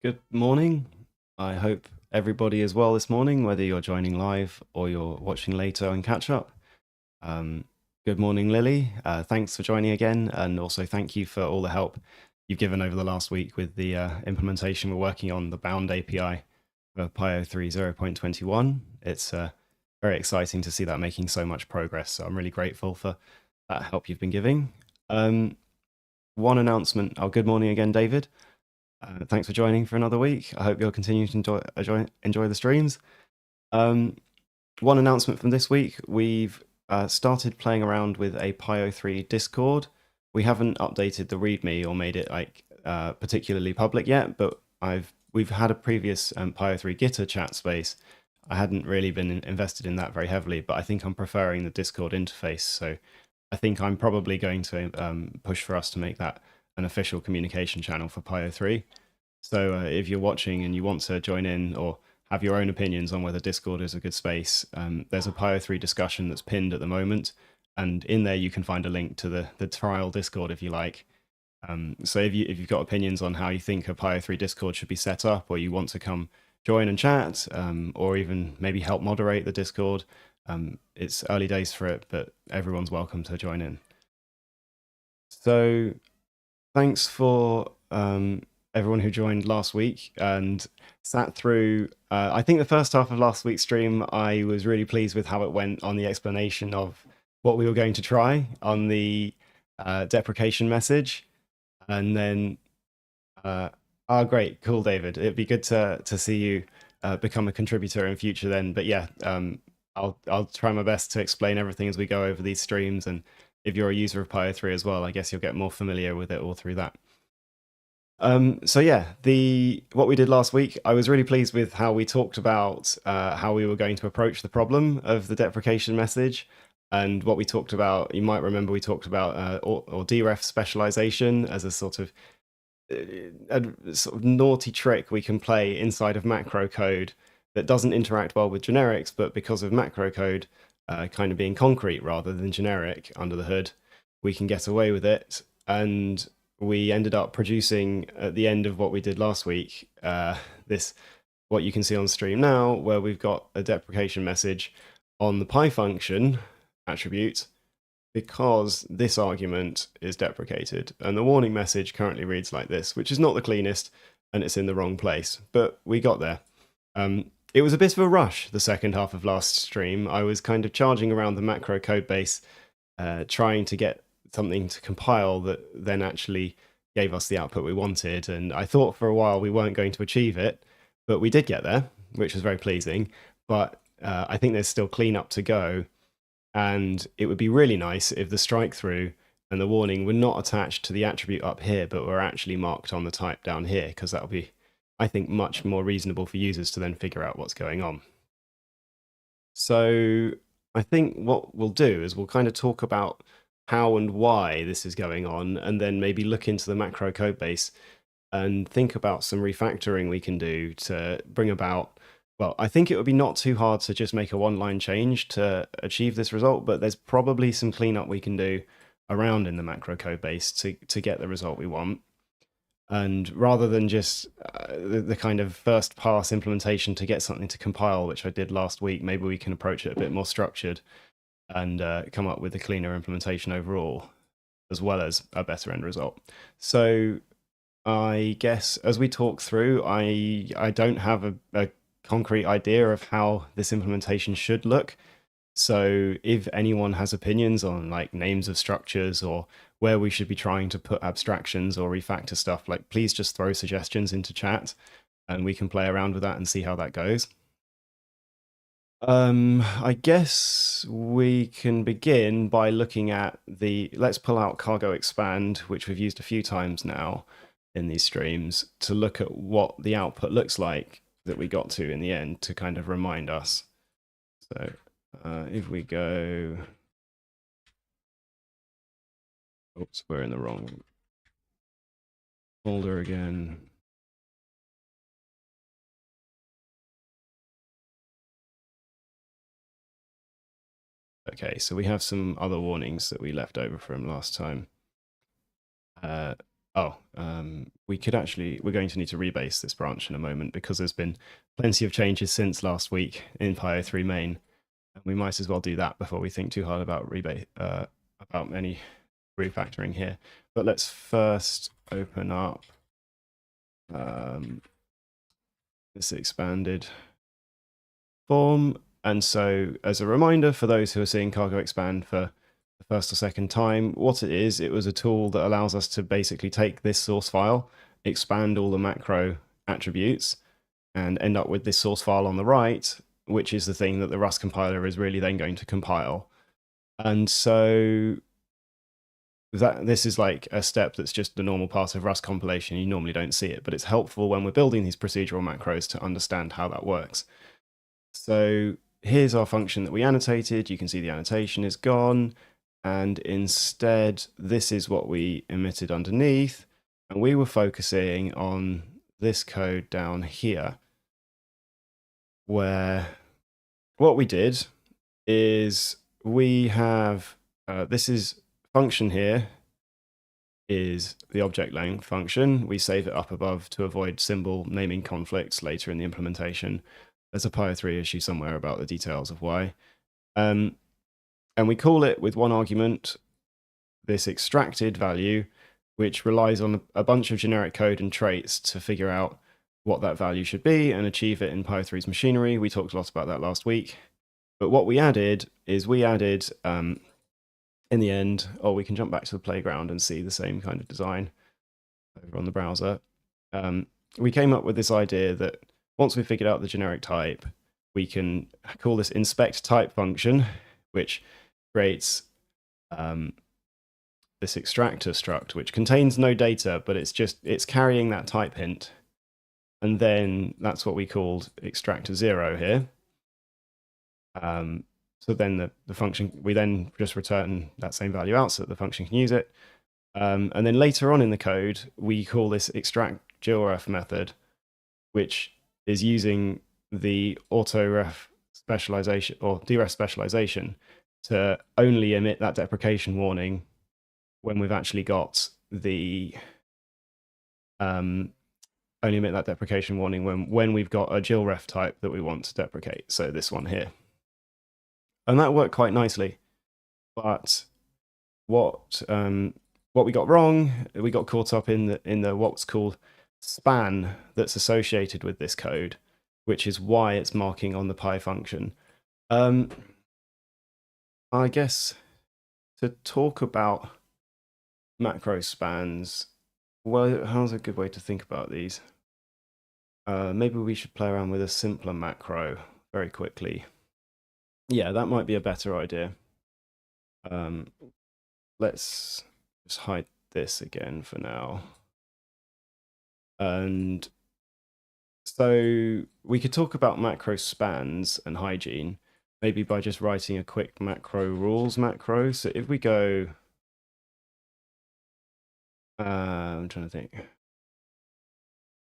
Good morning. I hope everybody is well this morning, whether you're joining live or you're watching later on catch up. Good morning, Lily. Thanks for joining again, and also thank you for all the help you've given over the last week with the implementation we're working on, the bound API for PyO3 0.21. It's very exciting to see that making so much progress, so I'm really grateful for that help you've been giving. One announcement. Oh, good morning again, David. Thanks for joining for another week. I hope you'll continue to enjoy the streams. One announcement from this week, we've started playing around with a PyO3 Discord. We haven't updated the README or made it like particularly public yet, but we've had a previous PyO3 Gitter chat space. I hadn't really been invested in that very heavily, but I think I'm preferring the Discord interface. So I think I'm probably going to push for us to make that an official communication channel for PyO3. So if you're watching and you want to join in or have your own opinions on whether Discord is a good space, there's a PyO3 discussion that's pinned at the moment. And in there, you can find a link to the trial Discord if you like. So if you've got opinions on how you think a PyO3 Discord should be set up, or you want to come join and chat, or even maybe help moderate the Discord, it's early days for it, but everyone's welcome to join in. So thanks for everyone who joined last week and sat through. I think the first half of last week's stream, I was really pleased with how it went on the explanation of what we were going to try on the deprecation message. And then, great, cool, David. It'd be good to see you become a contributor in future then. But yeah, I'll try my best to explain everything as we go over these streams. And if you're a user of PyO3 as well, I guess you'll get more familiar with it all through that. So yeah, what we did last week, I was really pleased with how we talked about how we were going to approach the problem of the deprecation message. And what we talked about, you might remember we talked about or deref specialization as a sort of naughty trick we can play inside of macro code that doesn't interact well with generics, but because of macro code kind of being concrete rather than generic under the hood, we can get away with it. And we ended up producing at the end of what we did last week, what you can see on stream now, where we've got a deprecation message on the Py function attribute because this argument is deprecated. And the warning message currently reads like this, which is not the cleanest and it's in the wrong place, but we got there. It was a bit of a rush, the second half of last stream. I was kind of charging around the macro code base, trying to get something to compile that then actually gave us the output we wanted. And I thought for a while we weren't going to achieve it, but we did get there, which was very pleasing. But I think there's still cleanup to go. And it would be really nice if the strike through and the warning were not attached to the attribute up here, but were actually marked on the type down here, because that'll be, I think, much more reasonable for users to then figure out what's going on. So I think what we'll do is we'll kind of talk about how and why this is going on, and then maybe look into the macro code base and think about some refactoring we can do to bring about. Well, I think it would be not too hard to just make a one-line change to achieve this result, but there's probably some cleanup we can do around in the macro code base to get the result we want. And rather than just the kind of first pass implementation to get something to compile, which I did last week, maybe we can approach it a bit more structured and come up with a cleaner implementation overall, as well as a better end result. So I guess as we talk through, I don't have a concrete idea of how this implementation should look. So if anyone has opinions on like names of structures or where we should be trying to put abstractions or refactor stuff, like please just throw suggestions into chat and we can play around with that and see how that goes. I guess we can begin by looking at let's pull out cargo expand, which we've used a few times now in these streams, to look at what the output looks like that we got to in the end to kind of remind us. So if we go, oops, we're in the wrong folder again. Okay, so we have some other warnings that we left over from last time. we're going to need to rebase this branch in a moment because there's been plenty of changes since last week in PyO3 main. And we might as well do that before we think too hard about about any refactoring here. But let's first open up this expanded form. And so as a reminder for those who are seeing Cargo expand for the first or second time, what it is, it was a tool that allows us to basically take this source file, expand all the macro attributes, and end up with this source file on the right, which is the thing that the Rust compiler is really then going to compile. And so this is like a step that's just the normal part of Rust compilation. You normally don't see it, but it's helpful when we're building these procedural macros to understand how that works. So here's our function that we annotated. You can see the annotation is gone. And instead, this is what we emitted underneath. And we were focusing on this code down here, where what we did is we have this is function here is the object length function. We save it up above to avoid symbol naming conflicts later in the implementation. There's a PyO3 issue somewhere about the details of why. And we call it with one argument, this extracted value, which relies on a bunch of generic code and traits to figure out what that value should be and achieve it in PyO3's machinery. We talked a lot about that last week. But what we added is in the end, we can jump back to the playground and see the same kind of design over on the browser. We came up with this idea that once we figured out the generic type, we can call this inspect type function, which creates this extractor struct, which contains no data, but it's carrying that type hint. And then that's what we called extractor 0 here. So then the function, we then just return that same value out so that the function can use it. And then later on in the code, we call this extract GIL Ref method, which is using the auto-ref specialization or deref specialization to only emit that deprecation warning when we've actually got the only emit that deprecation warning when we've got a GIL Ref type that we want to deprecate. So this one here. And that worked quite nicely. But what we got wrong, we got caught up in the what's called span that's associated with this code, which is why it's marking on the Py function. I guess to talk about macro spans, well, how's a good way to think about these? Maybe we should play around with a simpler macro very quickly. Yeah, that might be a better idea. Let's just hide this again for now. And so we could talk about macro spans and hygiene, maybe by just writing a quick macro rules macro. So if we go, I'm trying to think,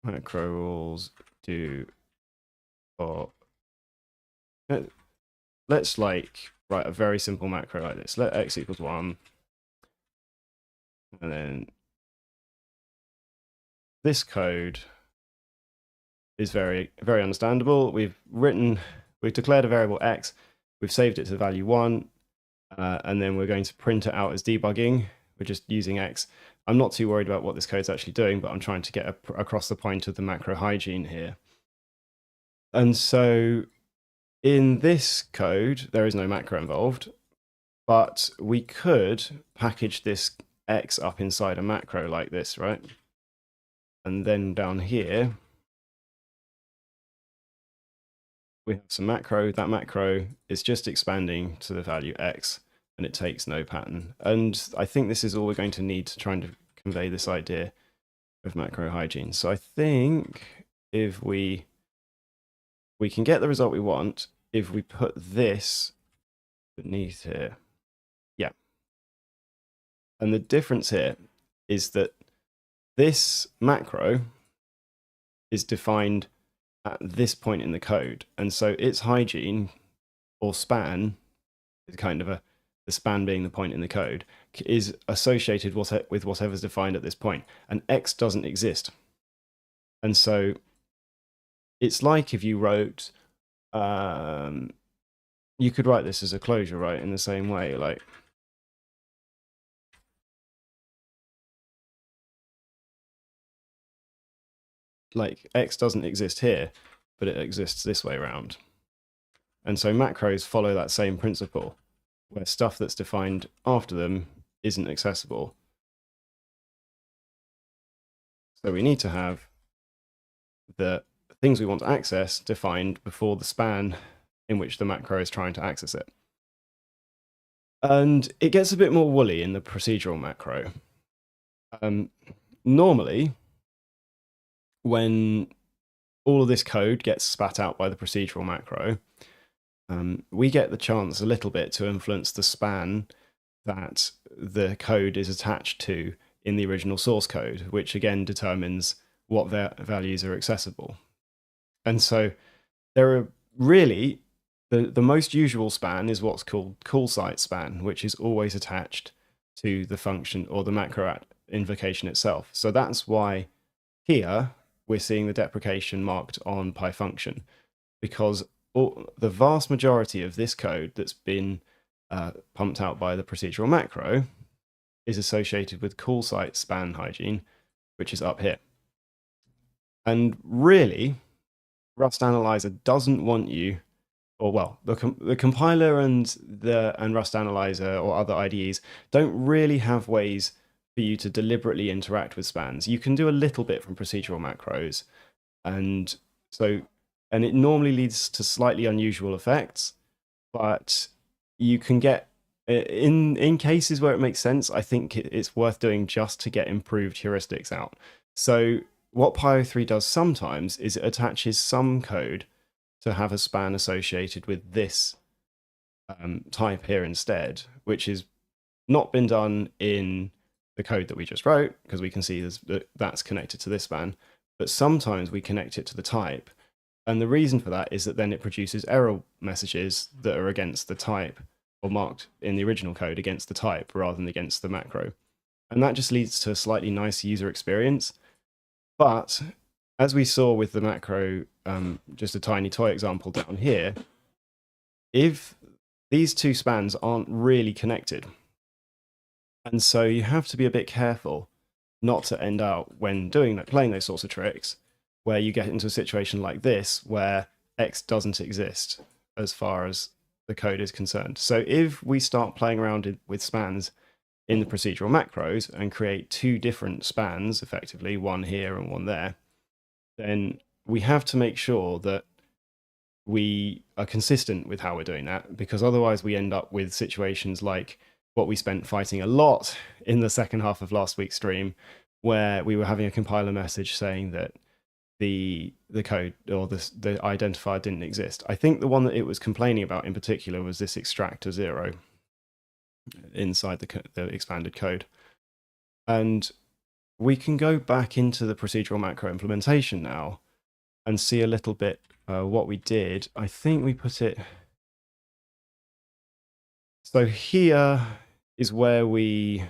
macro rules do, or let's like write a very simple macro like this. Let x equals 1. And then this code is very, very understandable. We've declared a variable x, we've saved it to the value 1, and then we're going to print it out as debugging. We're just using x. I'm not too worried about what this code's actually doing, but I'm trying to get across the point of the macro hygiene here. And so in this code, there is no macro involved, but we could package this x up inside a macro like this, right? And then down here, we have some macro. That macro is just expanding to the value x, and it takes no pattern. And I think this is all we're going to need to try and convey this idea of macro hygiene. So I think if we can get the result we want if we put this beneath here. Yeah. And the difference here is that this macro is defined at this point in the code. And so its hygiene or span is kind of a the span being the point in the code, is associated with whatever's defined at this point, and X doesn't exist. And so it's like if you wrote, you could write this as a closure, right? In the same way, like X doesn't exist here, but it exists this way around. And so macros follow that same principle, where stuff that's defined after them isn't accessible. So we need to have the things we want to access defined before the span in which the macro is trying to access it. And it gets a bit more woolly in the procedural macro. Normally, when all of this code gets spat out by the procedural macro, we get the chance a little bit to influence the span that the code is attached to in the original source code, which again determines what values are accessible. And so there are really, the most usual span is what's called call site span, which is always attached to the function or the macro invocation itself. So that's why here we're seeing the deprecation marked on PyFunction, because the vast majority of this code that's been pumped out by the procedural macro is associated with call site span hygiene, which is up here. And really, Rust Analyzer doesn't want you, or well, the compiler and Rust Analyzer or other IDEs don't really have ways for you to deliberately interact with spans. You can do a little bit from procedural macros, and it normally leads to slightly unusual effects, but you can get, in cases where it makes sense, I think it's worth doing just to get improved heuristics out. So what PyO3 does sometimes is it attaches some code to have a span associated with this type here instead, which has not been done in the code that we just wrote, because we can see that's connected to this span, but sometimes we connect it to the type. And the reason for that is that then it produces error messages that are against the type, or marked in the original code against the type rather than against the macro. And that just leads to a slightly nicer user experience. But as we saw with the macro, just a tiny toy example down here, if these two spans aren't really connected, and so you have to be a bit careful not to end out when playing those sorts of tricks, where you get into a situation like this where X doesn't exist as far as the code is concerned. So if we start playing around with spans in the procedural macros and create two different spans, effectively, one here and one there, then we have to make sure that we are consistent with how we're doing that, because otherwise we end up with situations like what we spent fighting a lot in the second half of last week's stream, where we were having a compiler message saying that the code or the identifier didn't exist. I think the one that it was complaining about in particular was this extractor 0 inside the expanded code. And we can go back into the procedural macro implementation now and see a little bit what we did. I think we put it... So here is where we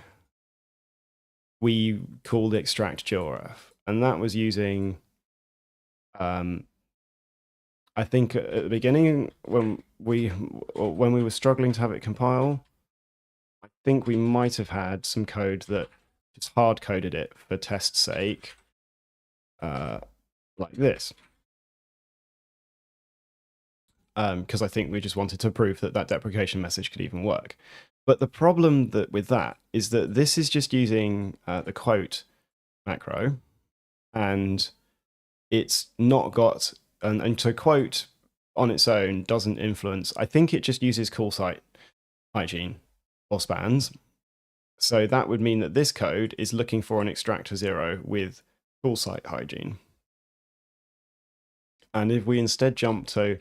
called extract GIL Ref, and that was using... I think at the beginning, when we were struggling to have it compile, I think we might have had some code that just hard coded it for test's sake, like this. Because I think we just wanted to prove that that deprecation message could even work. But the problem with that is that this is just using the quote macro, and it's not got... And to quote on its own doesn't influence. I think it just uses call site hygiene or spans. So that would mean that this code is looking for an extractor 0 with call site hygiene. And if we instead jump to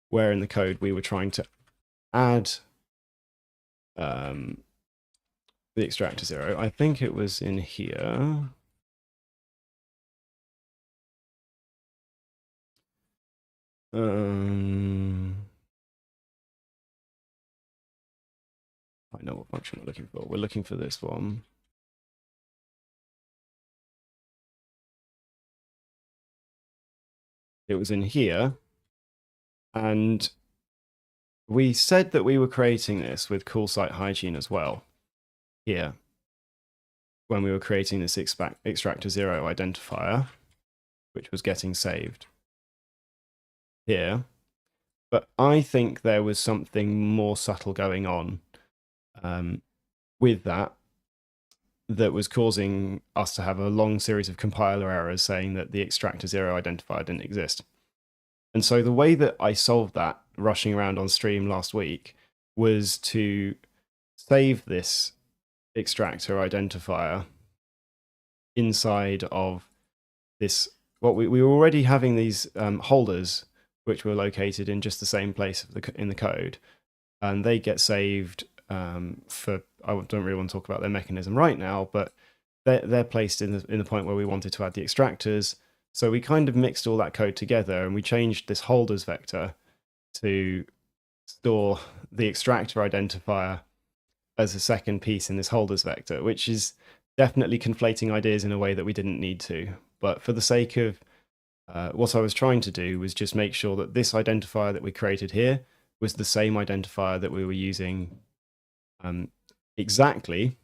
where in the code we were trying to add the extractor 0, I think it was in here. I I know what function we're looking for. We're looking for this one. It was in here. And we said that we were creating this with call site hygiene as well here when we were creating this extractor 0 identifier, which was getting saved here. But I think there was something more subtle going on with that was causing us to have a long series of compiler errors saying that the extractor 0 identifier didn't exist. And so the way that I solved that, rushing around on stream last week, was to save this extractor identifier inside of this. What we were already having these holders, which were located in just the same place in the code, and they get saved for. I don't really want to talk about their mechanism right now, but they're placed in the point where we wanted to add the extractors. So we kind of mixed all that code together, and we changed this holders vector to store the extractor identifier as a second piece in this holders vector, which is definitely conflating ideas in a way that we didn't need to. But for the sake of what I was trying to do was just make sure that this identifier that we created here was the same identifier that we were using exactly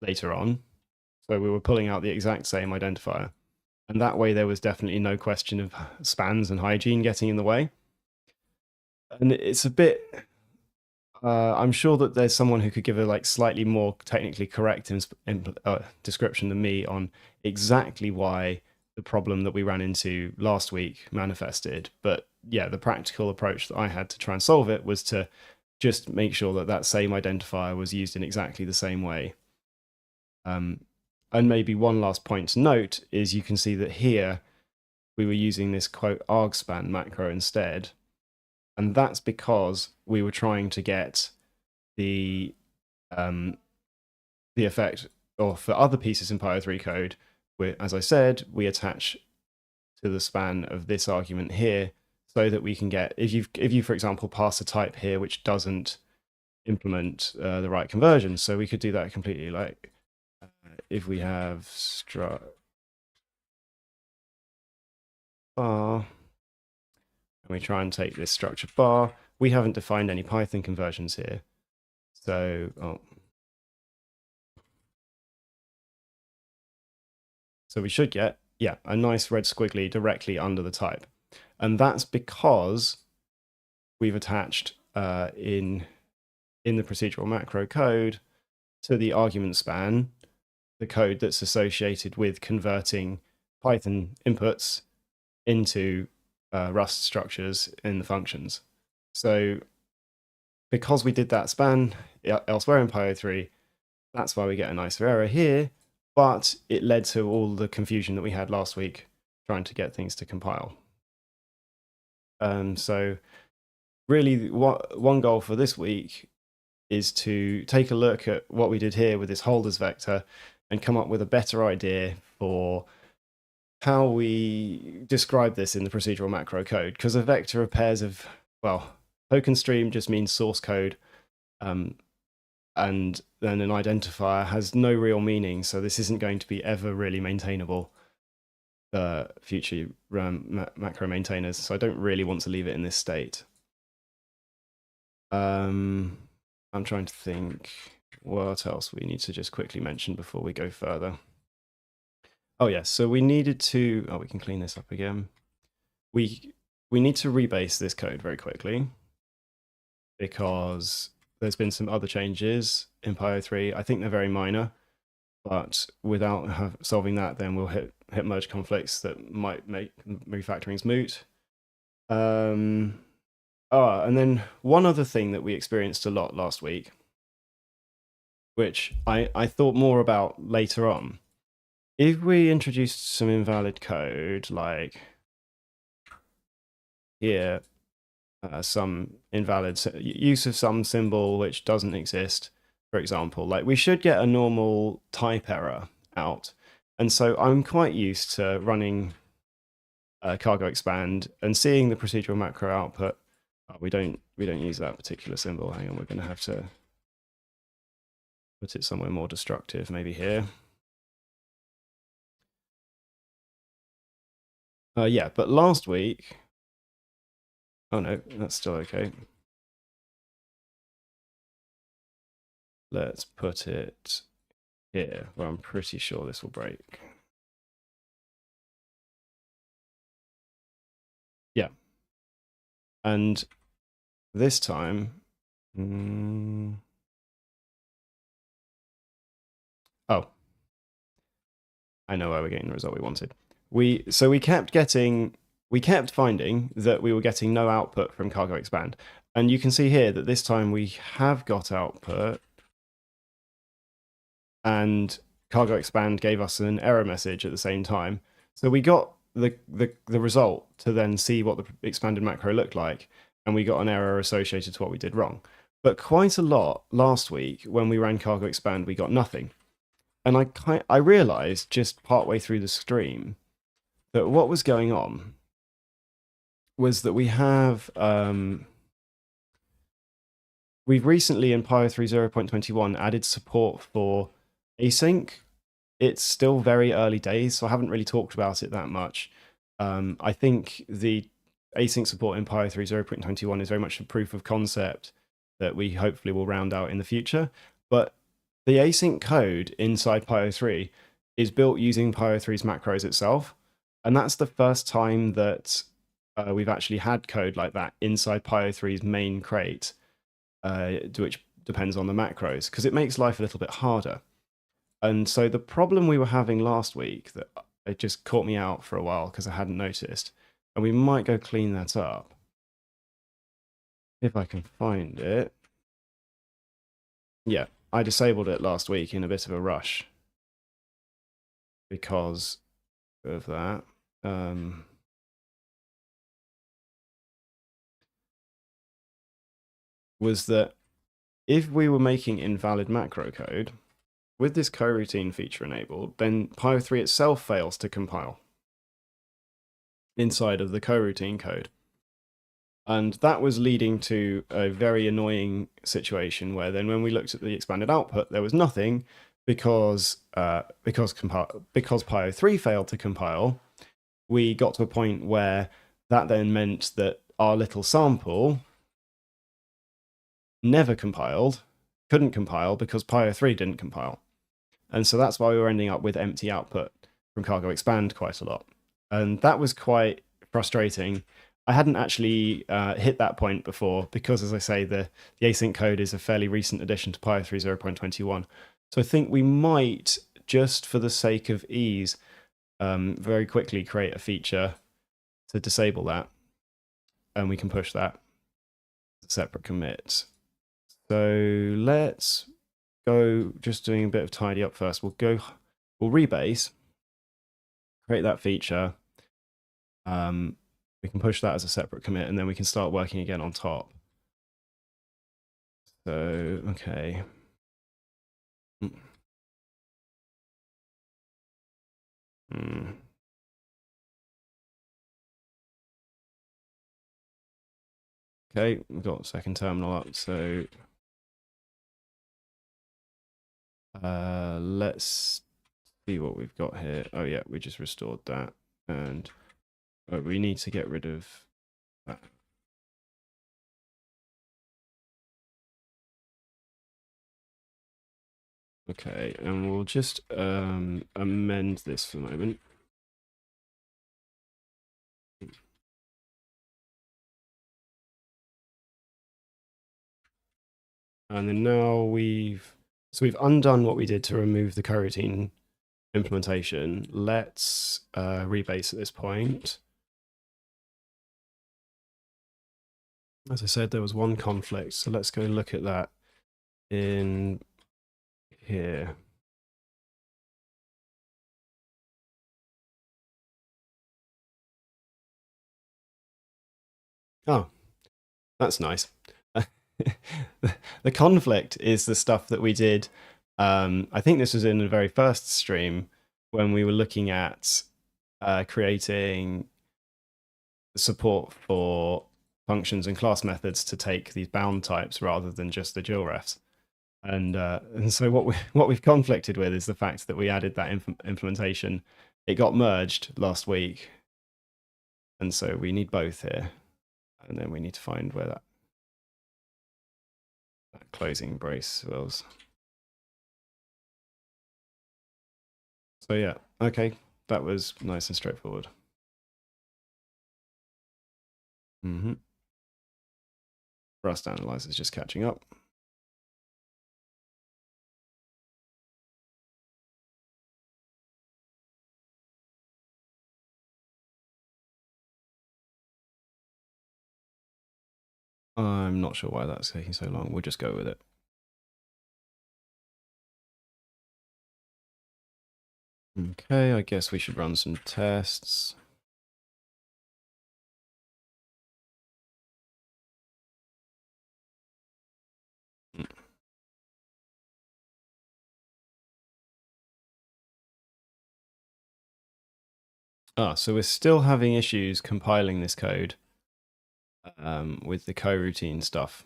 later on. So we were pulling out the exact same identifier. And that way there was definitely no question of spans and hygiene getting in the way. And it's a bit... I'm sure that there's someone who could give a slightly more technically correct description than me on exactly why the problem that we ran into last week manifested. But yeah, the practical approach that I had to try and solve it was to just make sure that that same identifier was used in exactly the same way. And maybe one last point to note is you can see that here we were using this quote argspan macro instead. And that's because we were trying to get the effect, or for other pieces in PyO3 code, where, as I said, we attach to the span of this argument here, so that we can get, if you for example pass a type here which doesn't implement the right conversion, so we could do that completely, like if we have struct bar, and we try and take this structure bar, we haven't defined any Python conversions here. So, so we should get, yeah, a nice red squiggly directly under the type. And that's because we've attached in the procedural macro code to the argument span, the code that's associated with converting Python inputs into Rust structures in the functions. So because we did that span elsewhere in PyO3, that's why we get a nicer error here, but it led to all the confusion that we had last week trying to get things to compile. So really one goal for this week is to take a look at what we did here with this holders vector and come up with a better idea for how we describe this in the procedural macro code, because a vector of pairs of, well, token stream just means source code, and then an identifier has no real meaning, so this isn't going to be ever really maintainable for future macro maintainers, so I don't really want to leave it in this state. I'm trying to think what else we need to just quickly mention before we go further. Oh yes, so we needed to, we can clean this up again. We need to rebase this code very quickly because there's been some other changes in PyO3. I think they're very minor, but without solving that, then we'll hit merge conflicts that might make refactorings moot. And then one other thing that we experienced a lot last week, which I thought more about later on. If we introduced some invalid code, like here, some invalid use of some symbol which doesn't exist, for example, like we should get a normal type error out. And so I'm quite used to running cargo expand and seeing the procedural macro output. We don't use that particular symbol. Hang on, we're going to have to Put it somewhere more destructive, maybe here. Yeah, but last week... Oh no, that's still okay. Let's put it here, where I'm pretty sure this will break. Yeah. And this time... Oh. I know why we're getting the result we wanted. So we kept finding that we were getting no output from cargo expand. And you can see here that this time we have got output, and cargo expand gave us an error message at the same time. So we got the result to then see what the expanded macro looked like, and we got an error associated to what we did wrong. But quite a lot last week when we ran cargo expand, we got nothing. And I realized just partway through the stream that what was going on was that we've recently in PyO3 0.21 added support for async. It's still very early days, so I haven't really talked about it that much. I think the async support in PyO3 0.21 is very much a proof of concept that we hopefully will round out in the future. But the async code inside PyO3 is built using PyO3's macros itself. And that's the first time that we've actually had code like that inside PyO3's main crate, which depends on the macros, because it makes life a little bit harder. And so the problem we were having last week, that it just caught me out for a while because I hadn't noticed, and we might go clean that up if I can find it. Yeah, I disabled it last week in a bit of a rush because of that. Was that if we were making invalid macro code, with this coroutine feature enabled, then PyO3 itself fails to compile inside of the coroutine code. And that was leading to a very annoying situation where then when we looked at the expanded output, there was nothing because PyO3 failed to compile. We got to a point where that then meant that our little sample never compiled, couldn't compile because PyO3 didn't compile. And so that's why we were ending up with empty output from cargo expand quite a lot. And that was quite frustrating. I hadn't actually hit that point before because, as I say, the async code is a fairly recent addition to PyO3 0.21. So I think we might, just for the sake of ease, very quickly create a feature to disable that. And we can push that separate commit. So let's go, just doing a bit of tidy up first. We'll rebase, create that feature. We can push that as a separate commit, and then we can start working again on top. So, okay. Okay, we've got second terminal up, so let's see what we've got here. Oh yeah, we just restored that, and we need to get rid of that. Okay, and we'll just amend this for the moment. And then now we've undone what we did to remove the coroutine implementation. Let's rebase at this point. As I said, there was one conflict, so let's go look at that in here. Oh, that's nice. The conflict is the stuff that we did. I think this was in the very first stream when we were looking at creating support for functions and class methods to take these bound types rather than just the GIL refs. And so what we've conflicted with is the fact that we added that implementation. It got merged last week, and so we need both here. And then we need to find where that closing brace was. So yeah, okay, that was nice and straightforward. Rust analyzer is just catching up. I'm not sure why that's taking so long. We'll just go with it. Okay, I guess we should run some tests. So we're still having issues compiling this code with the coroutine stuff.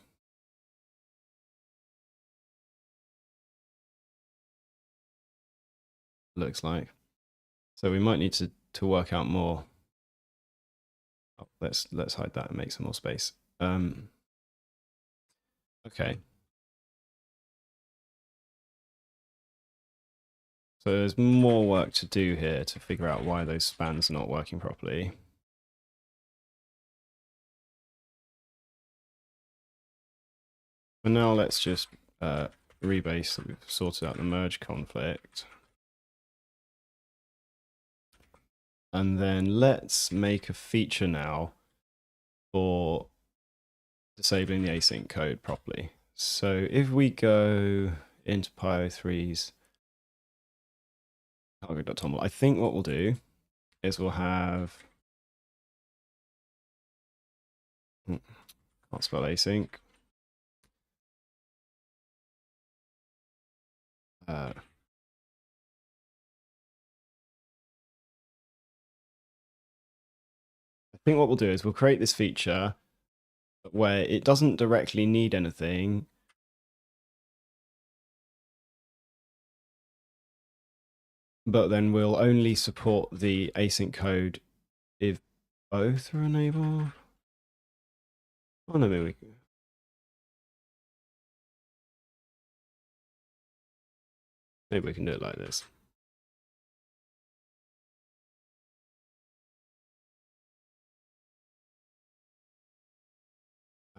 Looks like. So we might need to work out more. Oh, let's hide that and make some more space. Okay. So there's more work to do here to figure out why those spans are not working properly. For now, let's just rebase that we've sorted out the merge conflict. And then let's make a feature now for disabling the async code properly. So if we go into PyO3's cargo.toml, I think what we'll do is we'll have, can't spell async. I think what we'll do is we'll create this feature where it doesn't directly need anything, but then we'll only support the async code if both are enabled. Oh no, maybe we can do it like this.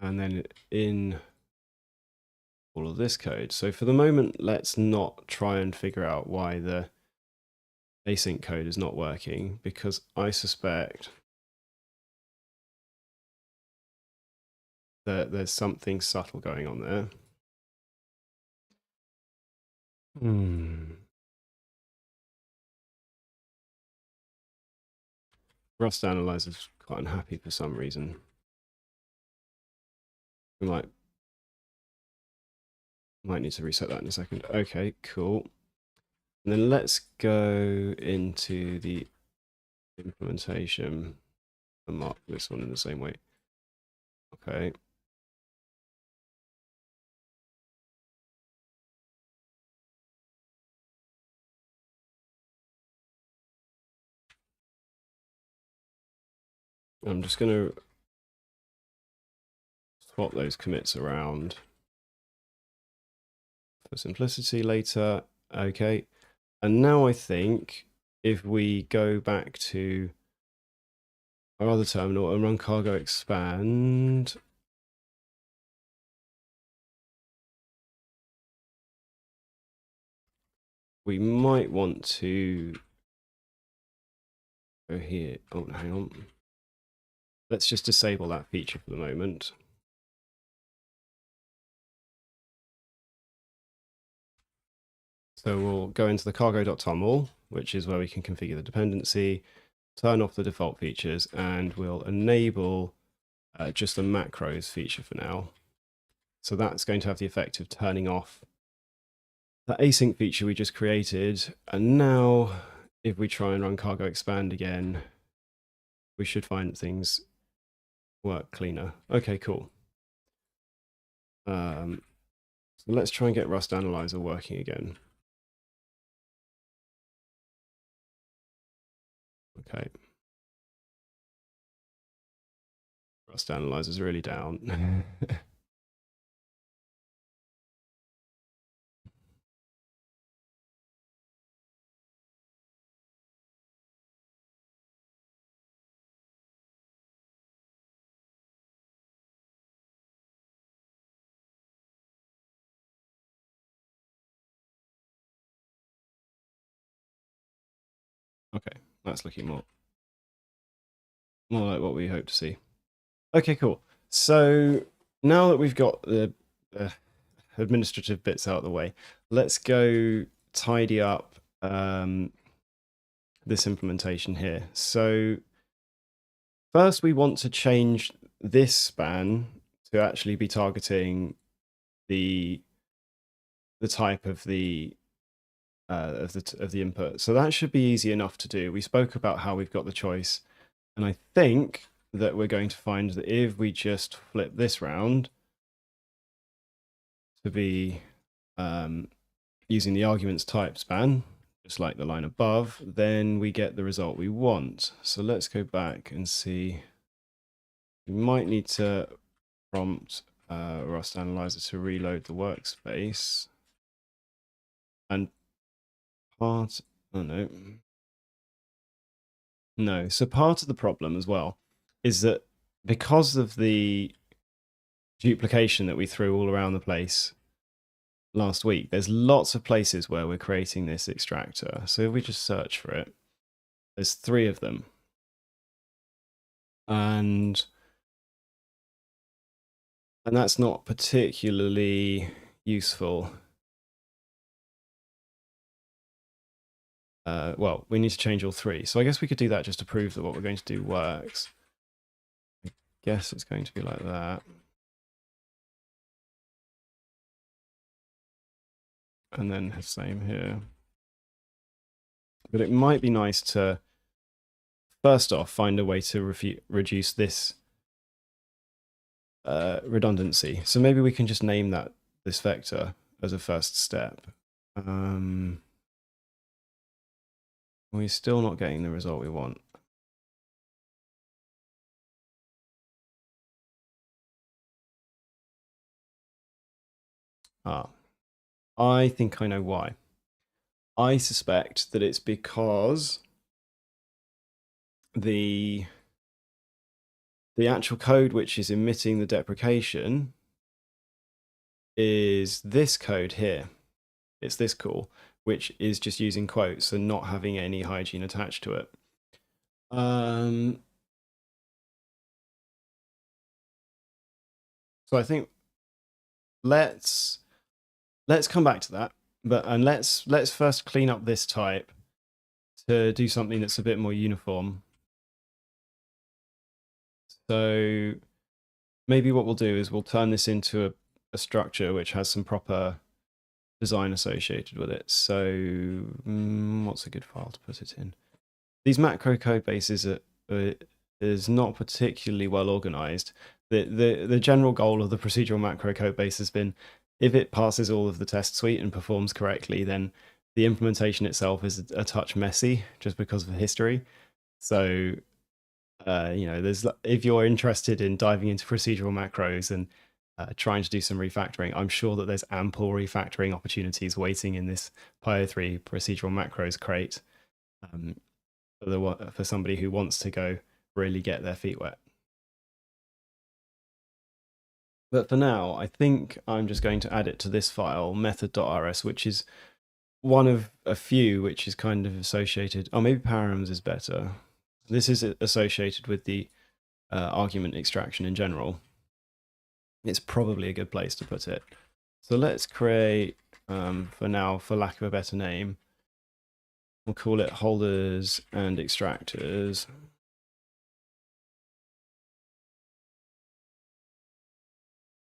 And then in all of this code. So for the moment, let's not try and figure out why the async code is not working, because I suspect that there's something subtle going on there. Rust analyzer is quite unhappy for some reason. We might need to reset that in a second. Okay, cool. And then let's go into the implementation and mark this one in the same way. Okay. I'm just going to swap those commits around for simplicity later. Okay. And now I think if we go back to our other terminal and run cargo expand, we might want to go here. Oh, hang on. Let's just disable that feature for the moment. So we'll go into the cargo.toml, which is where we can configure the dependency, turn off the default features, and we'll enable just the macros feature for now. So that's going to have the effect of turning off that async feature we just created. And now if we try and run cargo expand again, we should find things work cleaner. Okay, cool. So So let's try and get Rust Analyzer working again. Okay. Rust Analyzer is really down. Okay, that's looking more like what we hope to see. Okay, cool. So now that we've got the administrative bits out of the way, let's go tidy up this implementation here. So first we want to change this span to actually be targeting the type of the input. So that should be easy enough to do. We spoke about how we've got the choice, and I think that we're going to find that if we just flip this round to be using the arguments type span, just like the line above, then we get the result we want. So let's go back and see. We might need to prompt Rust Analyzer to reload the workspace. And part, oh no. No, so part of the problem as well is that because of the duplication that we threw all around the place last week, there's lots of places where we're creating this extractor. So if we just search for it, there's 3 of them. And that's not particularly useful. Well, we need to change all 3. So I guess we could do that just to prove that what we're going to do works. I guess it's going to be like that. And then the same here. But it might be nice to, first off, find a way to reduce this redundancy. So maybe we can just name this vector as a first step. We're still not getting the result we want. I think I know why. I suspect that it's because the actual code which is emitting the deprecation is this code here. It's this call, which is just using quotes and not having any hygiene attached to it. So I think let's come back to that, and let's first clean up this type to do something that's a bit more uniform. So maybe what we'll do is we'll turn this into a structure which has some proper design associated with it. So what's a good file to put it in? These macro code bases is not particularly well organized. The general goal of the procedural macro code base has been, if it passes all of the test suite and performs correctly, then the implementation itself is a touch messy just because of the history. So if you're interested in diving into procedural macros and trying to do some refactoring, I'm sure that there's ample refactoring opportunities waiting in this PyO3 procedural macros crate for somebody who wants to go really get their feet wet. But for now, I think I'm just going to add it to this file, method.rs, which is one of a few which is kind of associated. Oh, maybe params is better. This is associated with the argument extraction in general. It's probably a good place to put it. So let's create, for now, for lack of a better name, we'll call it holders and extractors.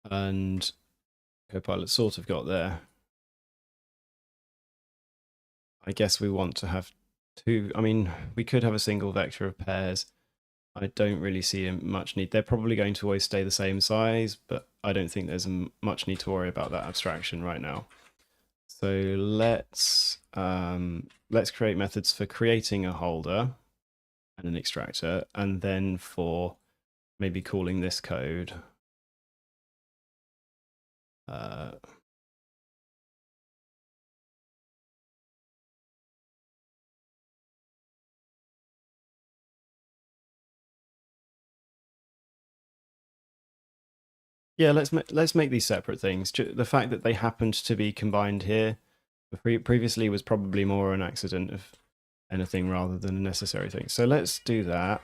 And Copilot sort of got there. I guess we want to have 2. I mean, we could have a single vector of pairs. I don't really see much need. They're probably going to always stay the same size, but I don't think there's much need to worry about that abstraction right now. So let's create methods for creating a holder and an extractor, and then for maybe calling this code. Yeah, let's make these separate things. The fact that they happened to be combined here previously was probably more an accident of anything rather than a necessary thing. So let's do that.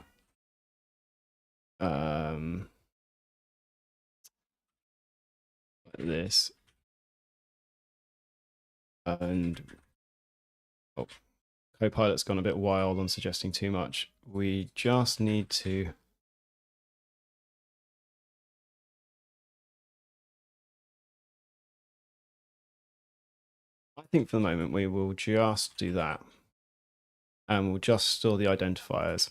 Like this, and oh, Copilot's gone a bit wild on suggesting too much. We just need to. I think for the moment we will just do that, and we'll just store the identifiers.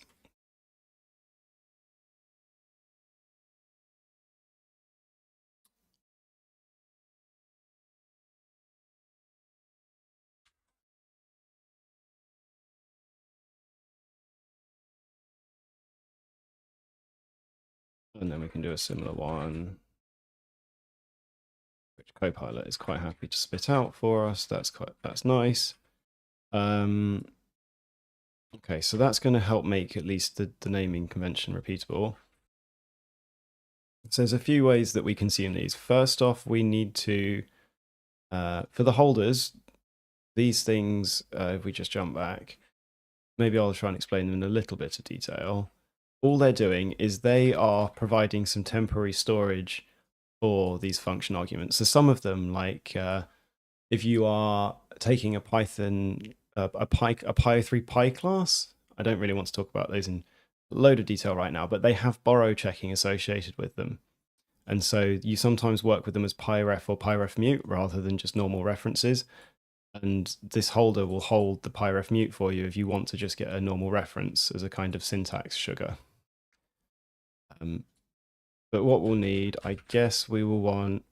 And then we can do a similar one, which Copilot is quite happy to spit out for us. That's nice. Okay, so that's going to help make at least the naming convention repeatable. So there's a few ways that we consume these. First off, we need to, for the holders, these things, if we just jump back, maybe I'll try and explain them in a little bit of detail. All they're doing is they are providing some temporary storage for these function arguments. So some of them, like if you are taking a Python, a PyO3 Py class, I don't really want to talk about those in a load of detail right now, but they have borrow checking associated with them. And so you sometimes work with them as pyref or pyref mute rather than just normal references. And this holder will hold the pyref mute for you if you want to just get a normal reference as a kind of syntax sugar. But what we'll need, I guess we will want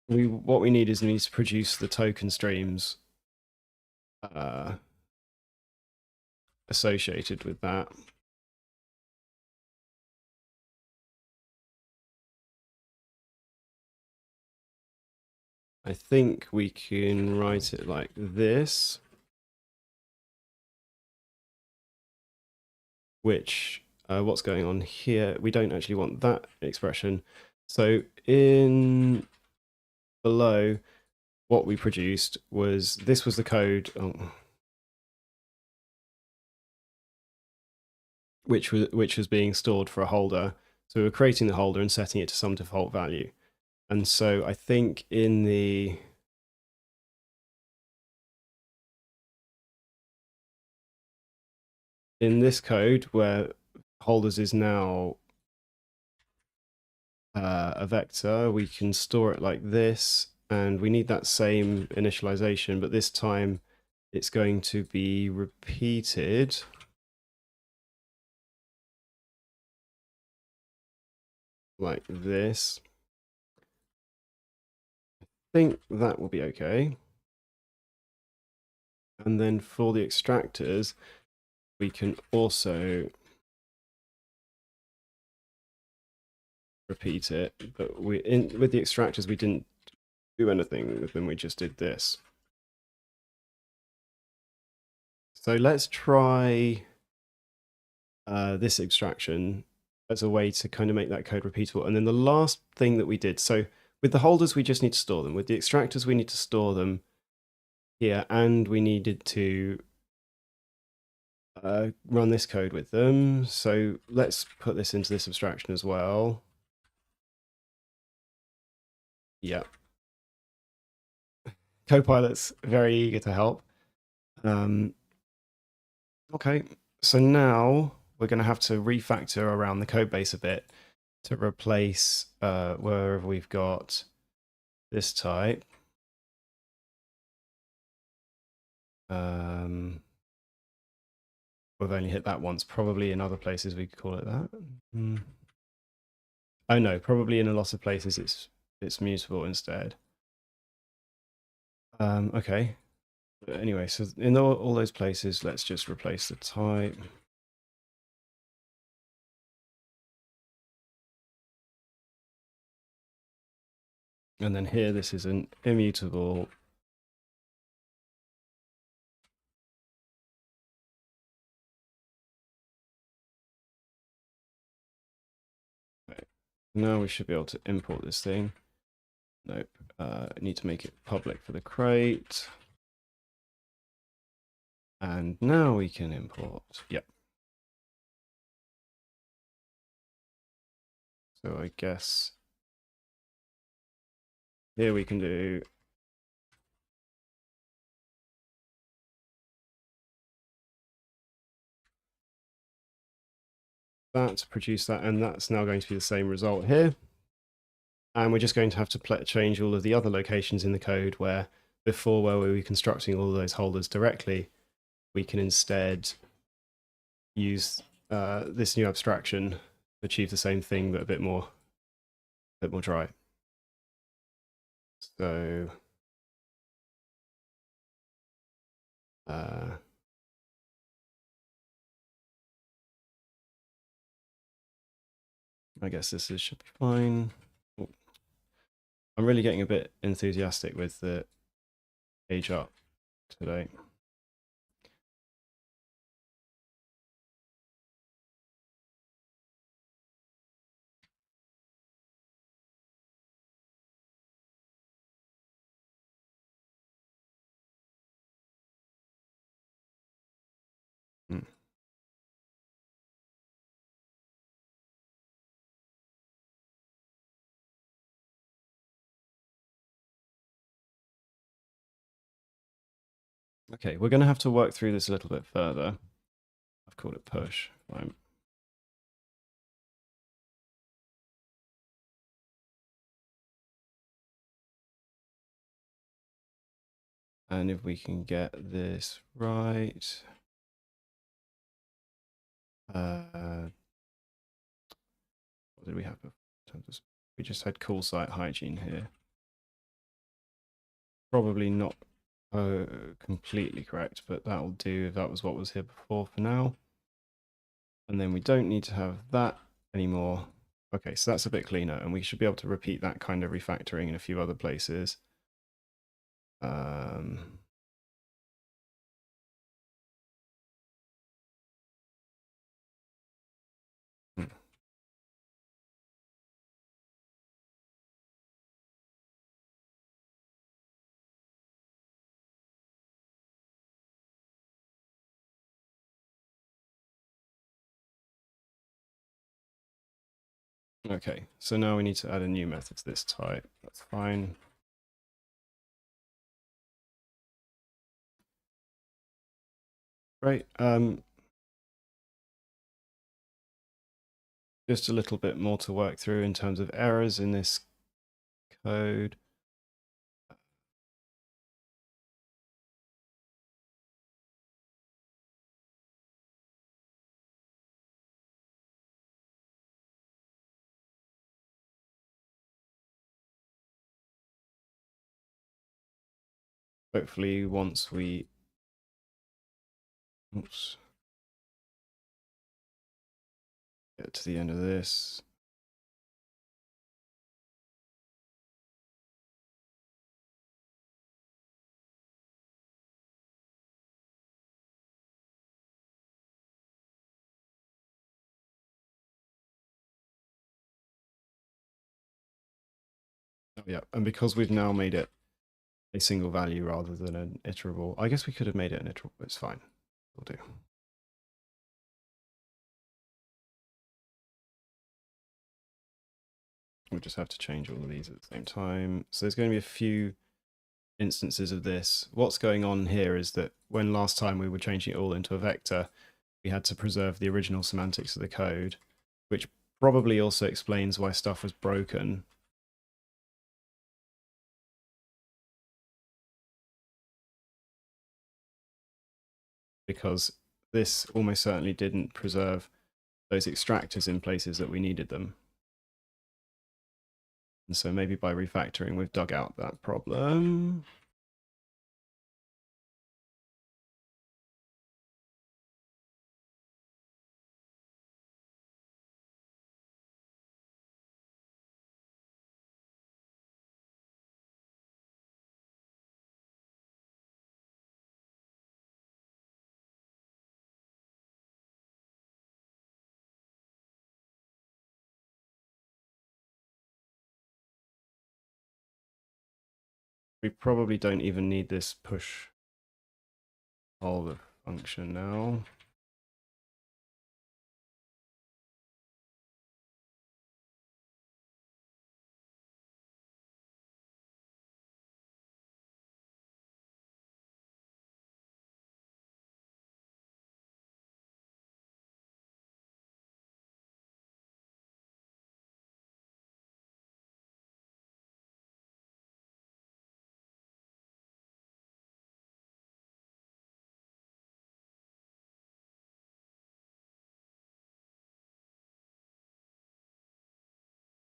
what we need is we need to produce the token streams associated with that. I think we can write it like this, which what's going on here? We don't actually want that expression. So in below, what we produced was, this was the code, which was being stored for a holder. So we were creating the holder and setting it to some default value. And so I think in this code where holders is now a vector, we can store it like this, and we need that same initialization, but this time it's going to be repeated. Like this. I think that will be okay. And then for the extractors, we can also repeat it, but with the extractors we didn't do anything with them, we just did this. So let's try this extraction as a way to kind of make that code repeatable. And then the last thing that we did, so with the holders we just need to store them, with the extractors we need to store them here, and we needed to run this code with them. So let's put this into this abstraction as well. Yeah. Copilot's very eager to help. Okay, so now we're going to have to refactor around the code base a bit to replace wherever we've got this type. We've only hit that once. Probably in other places we could call it that. Oh no, probably in a lot of places it's mutable instead. Okay. But anyway, so in all those places, let's just replace the type. And then here, this is an immutable. Okay. Now we should be able to import this thing. Nope. I need to make it public for the crate. And now we can import. Yep. So I guess here we can do that to produce that, and that's now going to be the same result here. And we're just going to have to change all of the other locations in the code where before, where we were constructing all of those holders directly, we can instead use this new abstraction to achieve the same thing, but a bit more dry. So I guess this should be fine. Oh, I'm really getting a bit enthusiastic with the page up today. Okay, we're going to have to work through this a little bit further. I've called it push. Fine. And if we can get this right, what did we have before? We just had call site hygiene here. Probably not completely correct, but that'll do if that was what was here before for now. And then we don't need to have that anymore. Okay, so that's a bit cleaner, and we should be able to repeat that kind of refactoring in a few other places. Okay, so now we need to add a new method to this type. That's fine. Great. Just a little bit more to work through in terms of errors in this code. Hopefully once we get to the end of this. Oh, yeah, and because we've now made it a single value rather than an iterable, I guess we could have made it an iterable, but it's fine. We'll do. We'll just have to change all of these at the same time. So there's going to be a few instances of this. What's going on here is that when last time we were changing it all into a vector, we had to preserve the original semantics of the code, which probably also explains why stuff was broken. because this almost certainly didn't preserve those extractors in places that we needed them. And so maybe by refactoring, we've dug out that problem. We probably don't even need this push holder function now.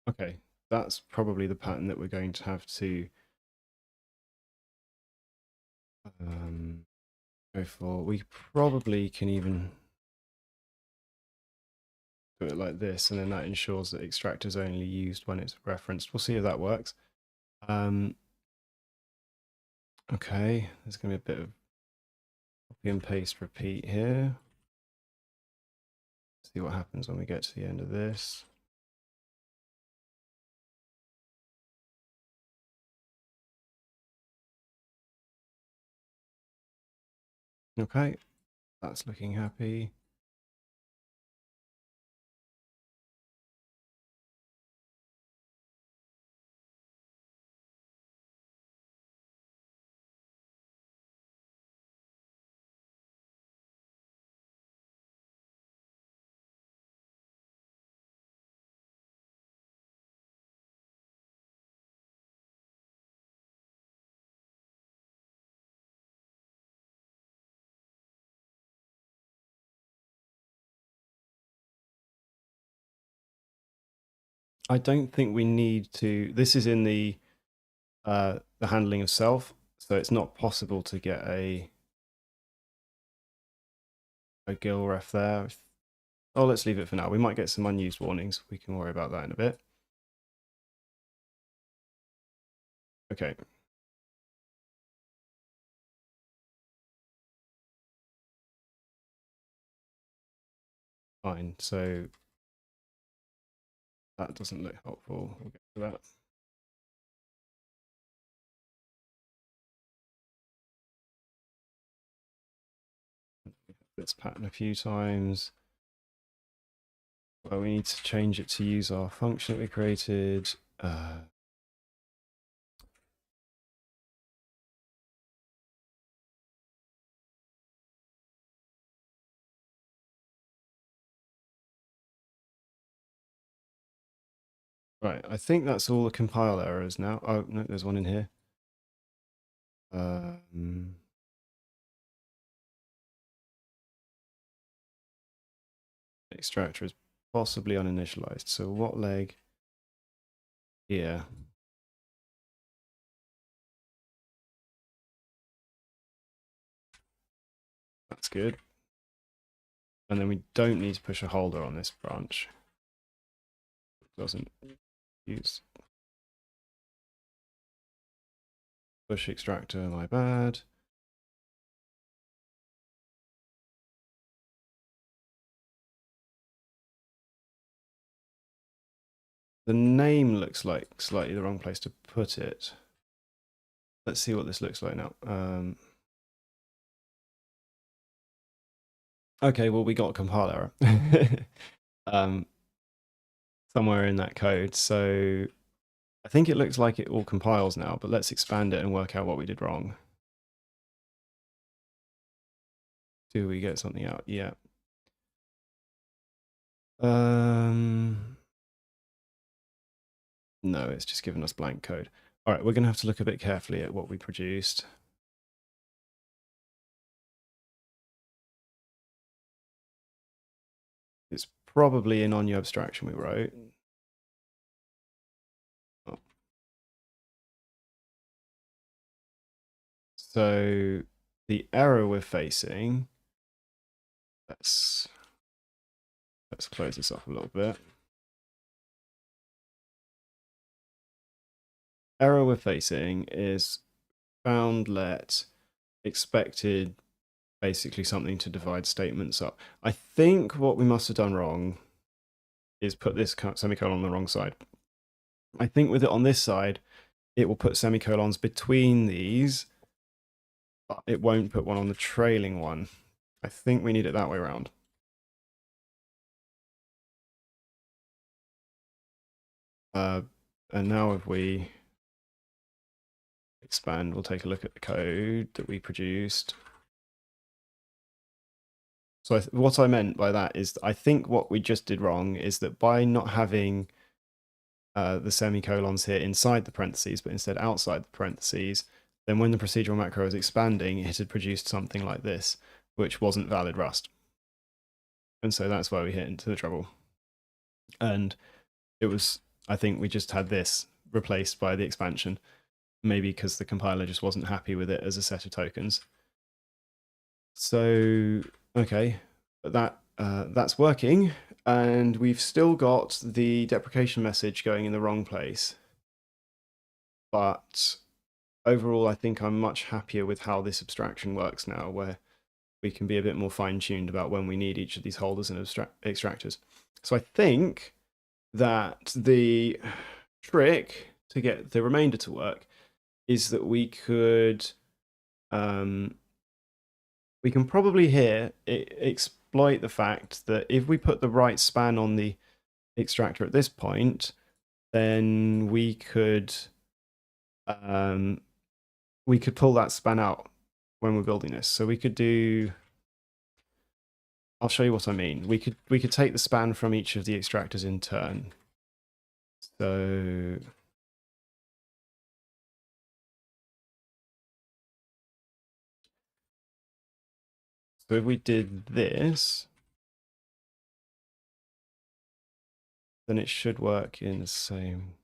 Okay, that's probably the pattern that we're going to have to go for. We probably can even do it like this, and then that ensures that extractor is only used when it's referenced. We'll see if that works. Okay, there's going to be a bit of copy and paste repeat here. See what happens when we get to the end of this. Okay, that's looking happy. I don't think we need to. This is in the handling of self, so it's not possible to get a GIL ref there. Oh, let's leave it for now. We might get some unused warnings. We can worry about that in a bit. Okay. Fine. So that doesn't look helpful. We'll get to that. This pattern a few times. Well, we need to change it to use our function that we created. Right, I think that's all the compile errors now. Oh, no, there's one in here. Extractor is possibly uninitialized. So what leg here? That's good. And then we don't need to push a holder on this branch. It doesn't use push extractor, my bad. The name looks like slightly the wrong place to put it. Let's see what this looks like now. Okay, well, we got a compile error somewhere in that code. So I think it looks like it all compiles now, but let's expand it and work out what we did wrong. Do we get something out? Yeah. No, it's just given us blank code. All right, we're going to have to look a bit carefully at what we produced. probably an on-you abstraction we wrote. Oh. So the error we're facing, let's close this up a little bit. Error we're facing is found let expected basically something to divide statements up. I think what we must have done wrong is put this semicolon on the wrong side. I think with it on this side, it will put semicolons between these, but it won't put one on the trailing one. I think we need it that way around. And now if we expand, we'll take a look at the code that we produced. So what I meant by that is I think what we just did wrong is that by not having the semicolons here inside the parentheses, but instead outside the parentheses, then when the procedural macro was expanding, it had produced something like this, which wasn't valid Rust. And so that's why we hit into the trouble. And it was, I think we just had this replaced by the expansion, maybe because the compiler just wasn't happy with it as a set of tokens. So, okay, but that's working. And we've still got the deprecation message going in the wrong place. But overall, I think I'm much happier with how this abstraction works now, where we can be a bit more fine-tuned about when we need each of these holders and extractors. So I think that the trick to get the remainder to work is that we could we can probably here exploit the fact that if we put the right span on the extractor at this point, then we could pull that span out when we're building this. So we could do, I'll show you what I mean. We could take the span from each of the extractors in turn. So if we did this, then it should work in the same.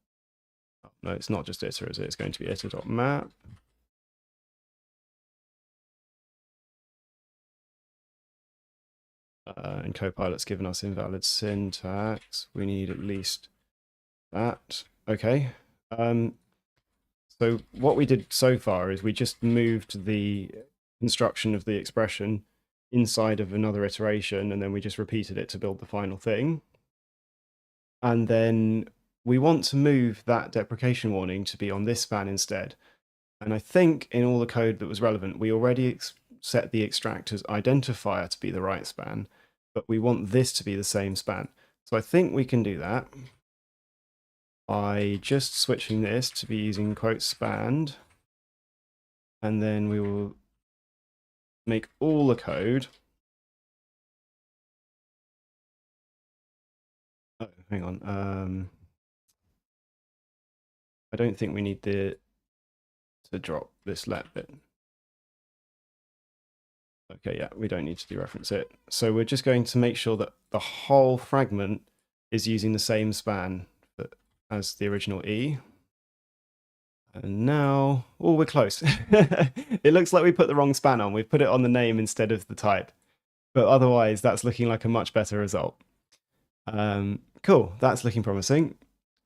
Oh, no, it's not just iter, is it? It's going to be iter.map. And Copilot's given us invalid syntax. We need at least that. Okay. So what we did so far is we just moved the construction of the expression inside of another iteration, and then we just repeated it to build the final thing. And then we want to move that deprecation warning to be on this span instead. And I think in all the code that was relevant, we already set the extractor's identifier to be the right span, but we want this to be the same span. So I think we can do that by just switching this to be using quote spanned, and then we will make all the code. Oh, hang on. I don't think we need to drop this let bit. Okay, yeah, we don't need to dereference it. So we're just going to make sure that the whole fragment is using the same span as the original E. And now, oh, we're close. It looks like we put the wrong span on. We've put it on the name instead of the type. But otherwise, that's looking like a much better result. Cool, that's looking promising.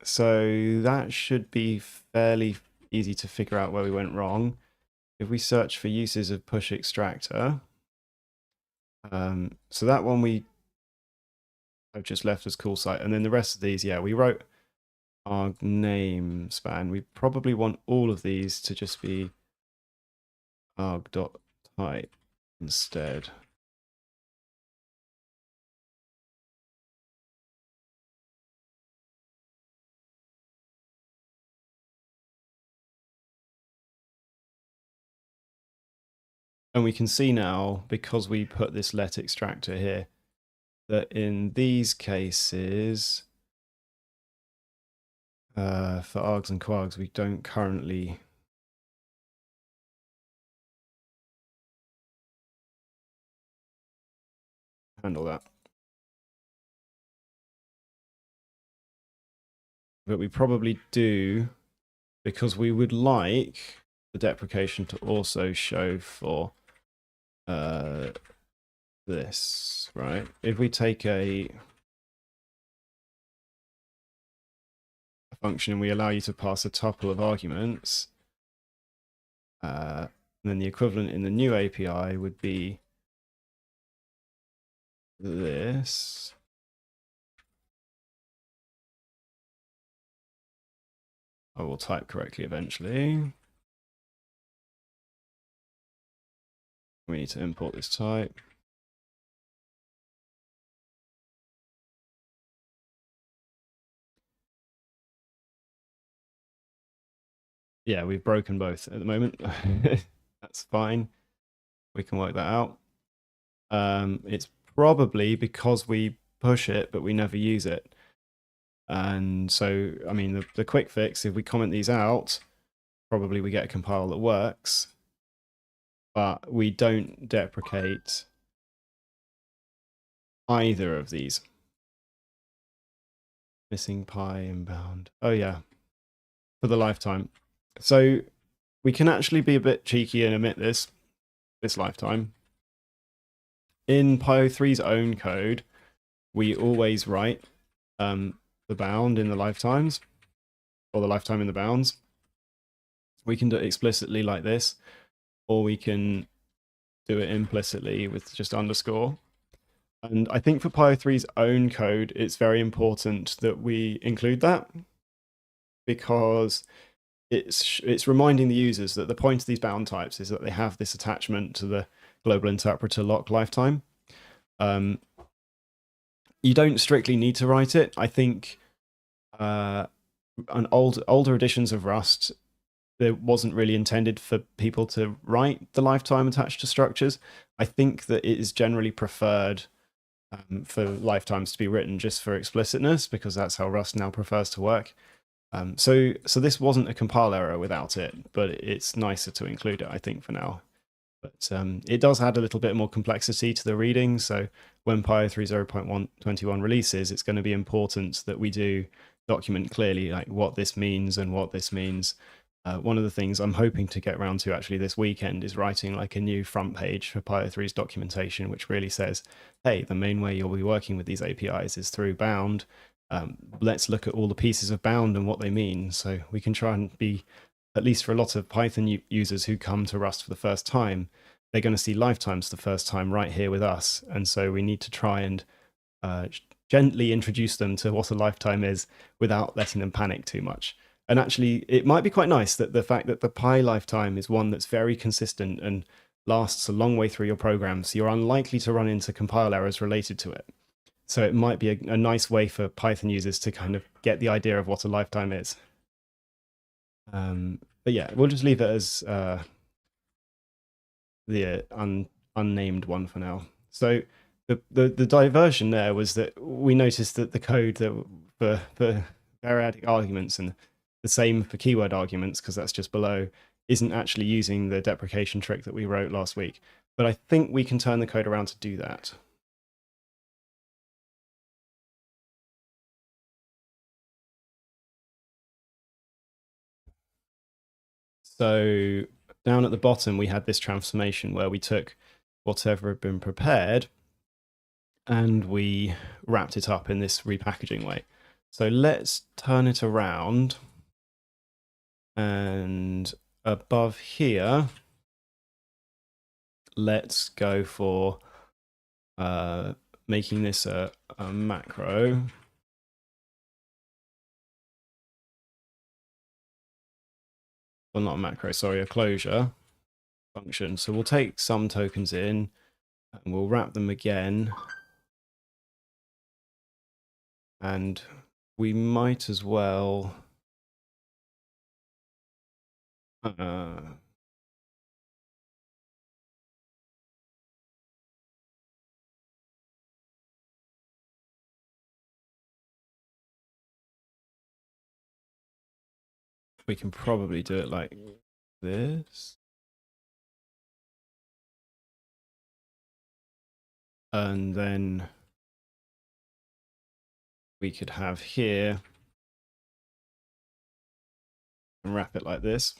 So that should be fairly easy to figure out where we went wrong. If we search for uses of push extractor, so that one I've just left as call site, and then the rest of these, yeah, we wrote our name span. We probably want all of these to just be arg.type instead. And we can see now, because we put this let extractor here, that in these cases, for args and quargs, we don't currently handle that. but we probably do because we would like the deprecation to also show for this, right? If we take a function and we allow you to pass a tuple of arguments, then the equivalent in the new API would be this. I will type correctly eventually. We need to import this type. Yeah, we've broken both at the moment. That's fine. We can work that out. It's probably because we push it, but we never use it. And so, I mean, the quick fix, if we comment these out, probably we get a compile that works, but we don't deprecate either of these. Missing pi inbound. Oh yeah, for the lifetime. So we can actually be a bit cheeky and omit this lifetime. In PyO3's own code, we always write the bound in the lifetimes, or the lifetime in the bounds. We can do it explicitly like this, or we can do it implicitly with just underscore. And I think for PyO3's own code, it's very important that we include that, because it's reminding the users that the point of these bound types is that they have this attachment to the global interpreter lock lifetime. You don't strictly need to write it. I think older editions of Rust, there wasn't really intended for people to write the lifetime attached to structures. I think that it is generally preferred for lifetimes to be written just for explicitness, because that's how Rust now prefers to work. So this wasn't a compile error without it, but it's nicer to include it, I think, for now. But it does add a little bit more complexity to the reading. So when PyO3 0.121 releases, it's going to be important that we do document clearly like what this means and what this means. One of the things I'm hoping to get around to actually this weekend is writing like a new front page for PyO3's documentation, which really says, hey, the main way you'll be working with these APIs is through bound. Let's look at all the pieces of bound and what they mean. So we can try and be, at least for a lot of Python users who come to Rust for the first time, they're going to see lifetimes the first time right here with us. And so we need to try and gently introduce them to what a lifetime is without letting them panic too much. And actually, it might be quite nice that the fact that the Pi lifetime is one that's very consistent and lasts a long way through your program, so you're unlikely to run into compile errors related to it. So it might be a nice way for Python users to kind of get the idea of what a lifetime is. But yeah, we'll just leave it as the unnamed one for now. So the diversion there was that we noticed that the code that for variadic arguments and the same for keyword arguments, because that's just below, isn't actually using the deprecation trick that we wrote last week. But I think we can turn the code around to do that. So down at the bottom, we had this transformation where we took whatever had been prepared and we wrapped it up in this repackaging way. So let's turn it around, and above here, let's go for making this a macro. Well, not a macro, sorry, a closure function. So we'll take some tokens in and we'll wrap them again. And we might as well we can probably do it like this. And then we could have here and wrap it like this.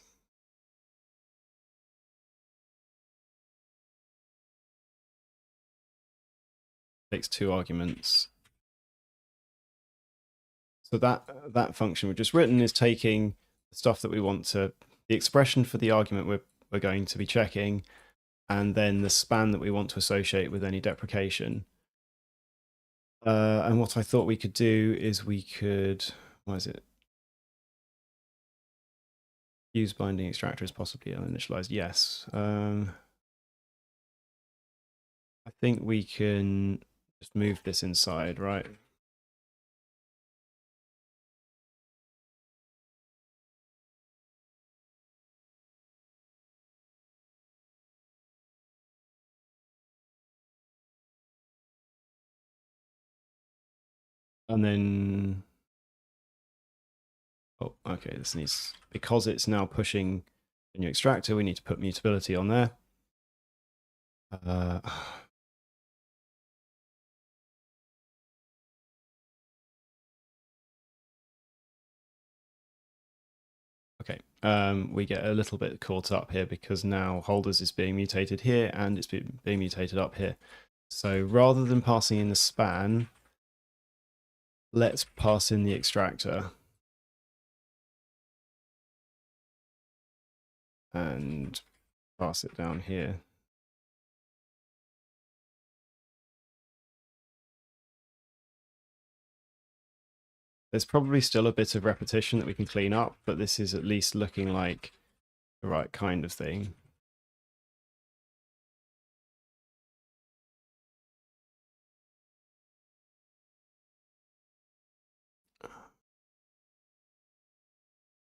Takes 2 arguments. So that function we've just written is taking the stuff that we want to, the expression for the argument we're going to be checking, and then the span that we want to associate with any deprecation. And what I thought we could do is we could, what is it? Use binding extractor is possibly uninitialized. Yes. I think we can just move this inside, right? And then, oh, okay, this needs, because it's now pushing the new extractor, we need to put mutability on there. Okay, we get a little bit caught up here because now holders is being mutated here and it's being mutated up here. So rather than passing in the span, let's pass in the extractor. And pass it down here. There's probably still a bit of repetition that we can clean up, but this is at least looking like the right kind of thing.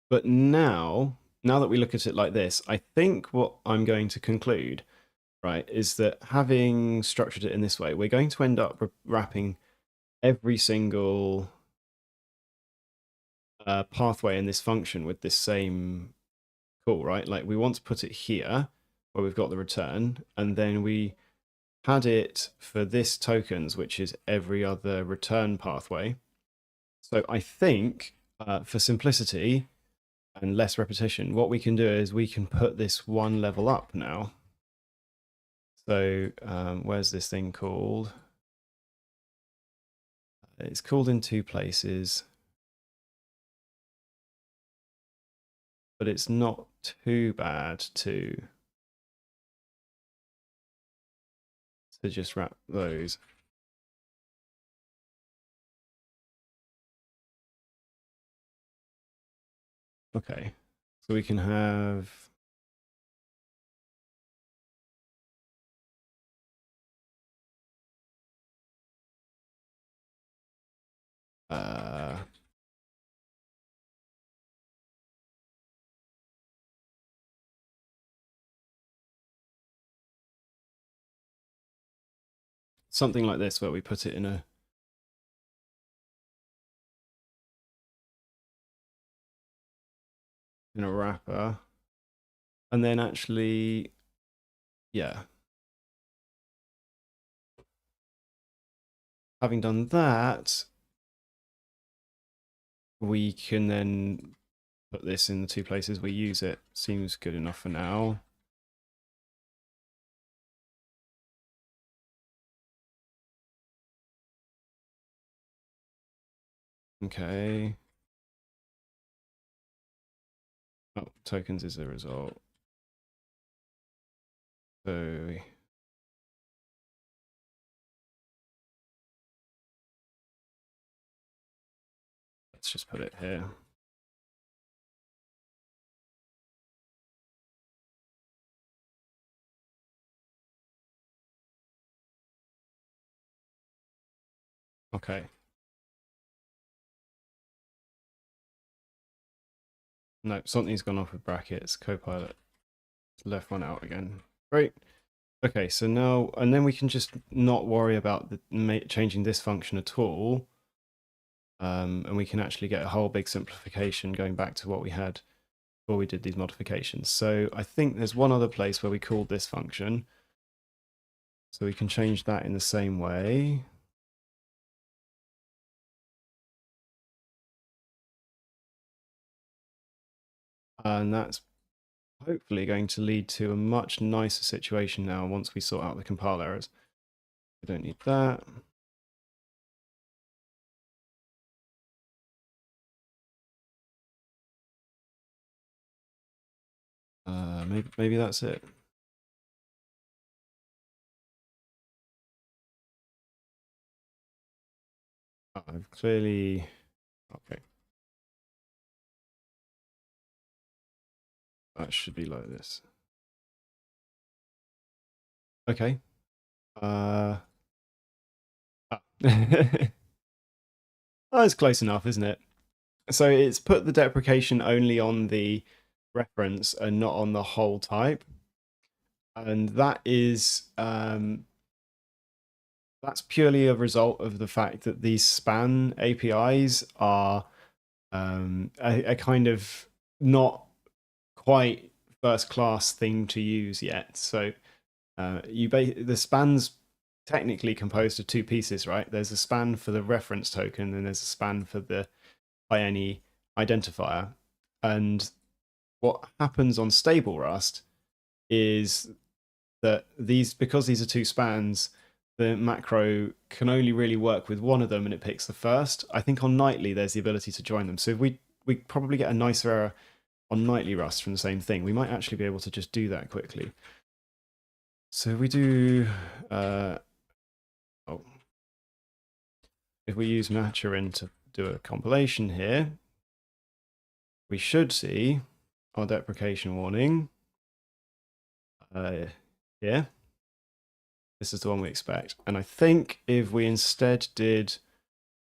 But now that we look at it like this, I think what I'm going to conclude, right, is that having structured it in this way, we're going to end up wrapping every single pathway in this function with this same call, right? Like we want to put it here where we've got the return, and then we had it for this tokens, which is every other return pathway. So I think for simplicity and less repetition, what we can do is we can put this one level up now. So where's this thing called? It's called in 2 places, but it's not too bad to just wrap those. Okay, so we can have something like this where we put it in a wrapper, and then actually, yeah, having done that, we can then put this in the 2 places we use it. Seems good enough for now. Okay. Oh, tokens is the result. So let's just put it here. Okay. No, something's gone off with brackets. Copilot left one out again. Great. Okay, so now, and then we can just not worry about changing this function at all. And we can actually get a whole big simplification going back to what we had before we did these modifications. So I think there's one other place where we called this function. So we can change that in the same way. And that's hopefully going to lead to a much nicer situation now once we sort out the compile errors. We don't need that. Maybe that's it. I've clearly... Okay. That should be like this. Okay. Oh, it's close enough, isn't it? So it's put the deprecation only on the reference and not on the whole type. And that is that's purely a result of the fact that these span APIs are a kind of not quite first class thing to use yet. So the span's technically composed of two pieces, right? There's a span for the reference token, and there's a span for the any identifier. And what happens on stable Rust is that because these are two spans, the macro can only really work with one of them, and it picks the first. I think on nightly there's the ability to join them. So if we probably get a nicer error on nightly Rust from the same thing. We might actually be able to just do that quickly. So we do if we use matcher to do a compilation here, we should see our deprecation warning here. This is the one we expect. And I think if we instead did,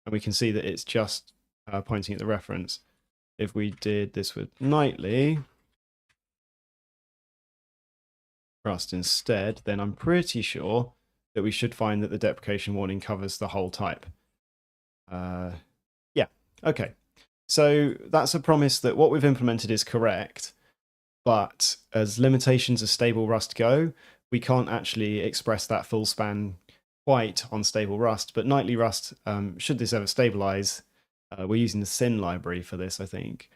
and we can see that it's just pointing at the reference, if we did this with nightly Rust instead, then I'm pretty sure that we should find that the deprecation warning covers the whole type. Yeah, okay. So that's a promise that what we've implemented is correct, but as limitations of stable Rust go, we can't actually express that full span quite on stable Rust. But nightly Rust, should this ever stabilize, we're using the syn library for this, I think.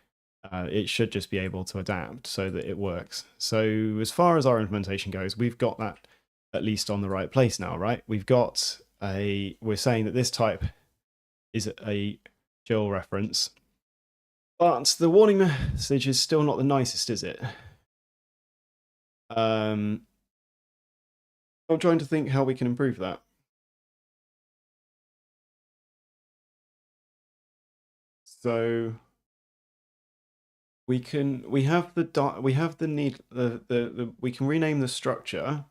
It should just be able to adapt so that it works. So as far as our implementation goes, we've got that at least on the right place now, right? We're saying that this type is a GIL reference. But the warning message is still not the nicest, is it? I'm trying to think how we can improve that. So we can we can rename the structure,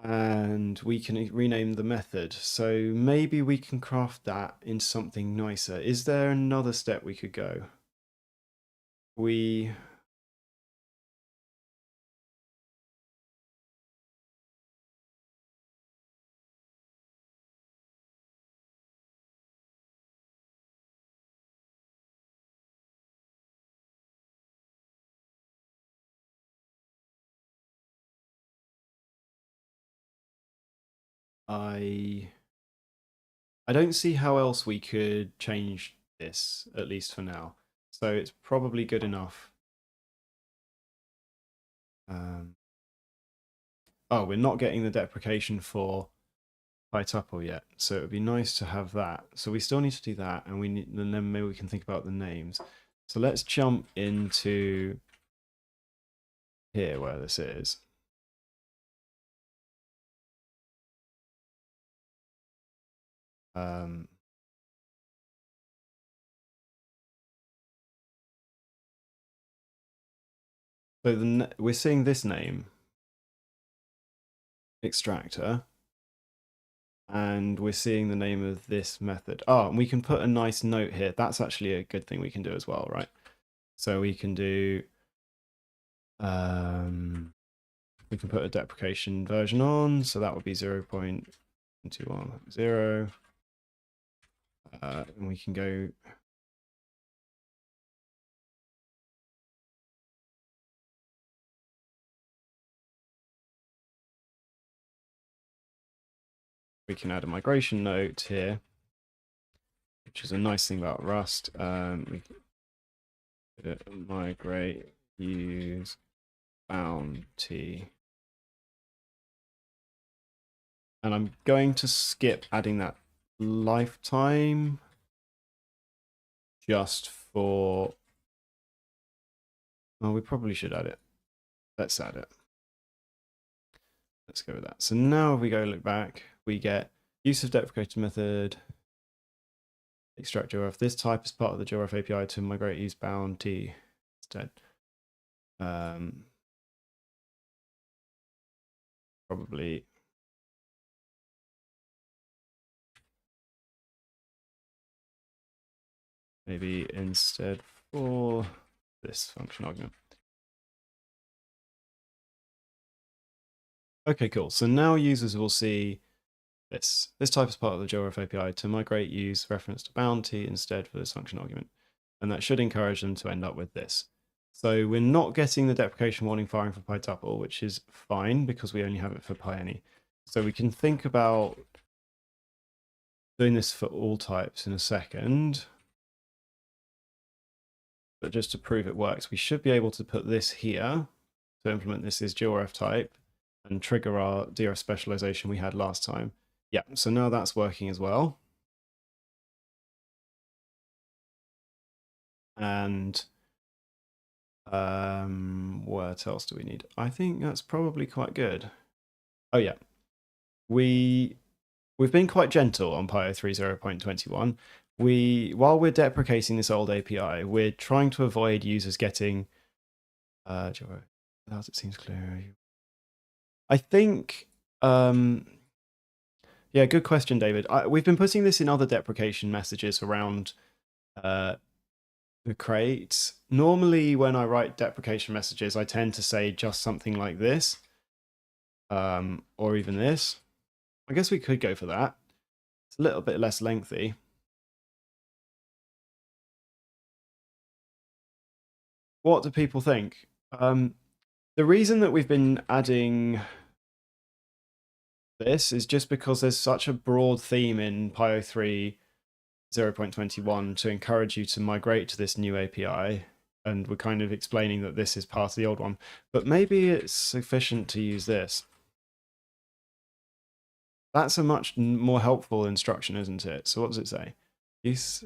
and we can rename the method. So maybe we can craft that into something nicer. Is there another step we could go? We I don't see how else we could change this, at least for now. So it's probably good enough. Oh, we're not getting the deprecation for PyTuple yet, so it would be nice to have that. So we still need to do that, and then maybe we can think about the names. So let's jump into here where this is. So we're seeing this name, extractor, and we're seeing the name of this method. Oh, and we can put a nice note here. That's actually a good thing we can do as well, right? So we can do, we can put a deprecation version on. So that would be 0.210. And we can go we can add a migration note here, which is a nice thing about Rust. migrate use bounty. And I'm going to skip adding that lifetime just for, well, we probably should add it. Let's add it. Let's go with that. So now if we go look back, we get use of deprecated method, extract GIL Ref. This type is part of the GIL Ref API to migrate use bounty instead. Probably maybe instead for this function argument. Okay, cool. So now users will see this. This type is part of the GIL Ref API to migrate use reference to bounty instead for this function argument. And that should encourage them to end up with this. So we're not getting the deprecation warning firing for PyTuple, which is fine because we only have it for PyAny. So we can think about doing this for all types in a second. But just to prove it works, we should be able to put this here to implement this as GIL Ref type and trigger our DRF specialization we had last time. Yeah, so now that's working as well. And what else do we need? I think that's probably quite good. Oh yeah, we've been quite gentle on PyO3 0.21. While we're deprecating this old API, we're trying to avoid users getting as it seems clear. I think yeah, good question, David. We've been putting this in other deprecation messages around the crate. Normally when I write deprecation messages, I tend to say just something like this, or even this. I guess we could go for that. It's a little bit less lengthy. What do people think? The reason that we've been adding this is just because there's such a broad theme in PyO3 0.21 to encourage you to migrate to this new API. And we're kind of explaining that this is part of the old one. But maybe it's sufficient to use this. That's a much more helpful instruction, isn't it? So what does it say? Use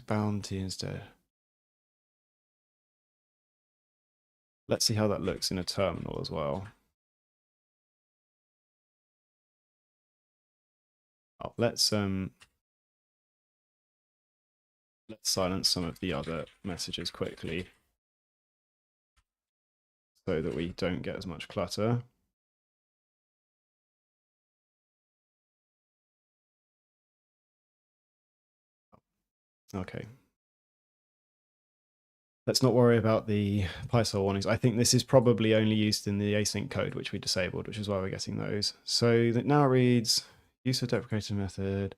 bounty instead. Let's see how that looks in a terminal as well. Oh, let's silence some of the other messages quickly so that we don't get as much clutter. Okay. Let's not worry about the PySol warnings. I think this is probably only used in the async code, which we disabled, which is why we're getting those. So that now reads use of deprecated method.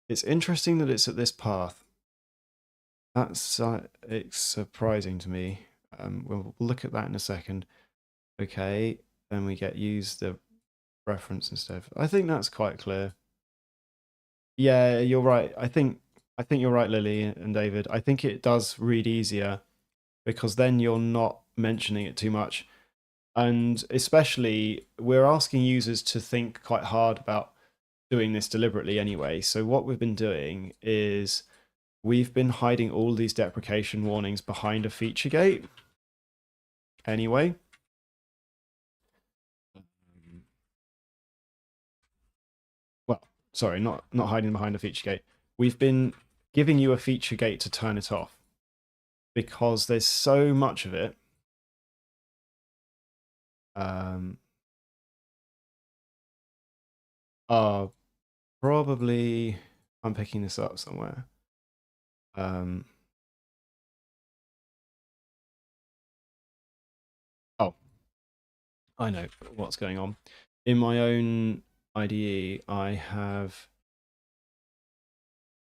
It's interesting that it's at this path. That's it's surprising to me. We'll look at that in a second. Okay, then we get use the reference instead. I think that's quite clear. Yeah, you're right. I think you're right, Lily and David. I think it does read easier because then you're not mentioning it too much. And especially, we're asking users to think quite hard about doing this deliberately anyway. So what we've been doing is we've been hiding all these deprecation warnings behind a feature gate anyway. Well, sorry, not hiding behind a feature gate. We've been giving you a feature gate to turn it off because there's so much of it. Probably I'm picking this up somewhere. Oh, I know what's going on. In my own IDE, I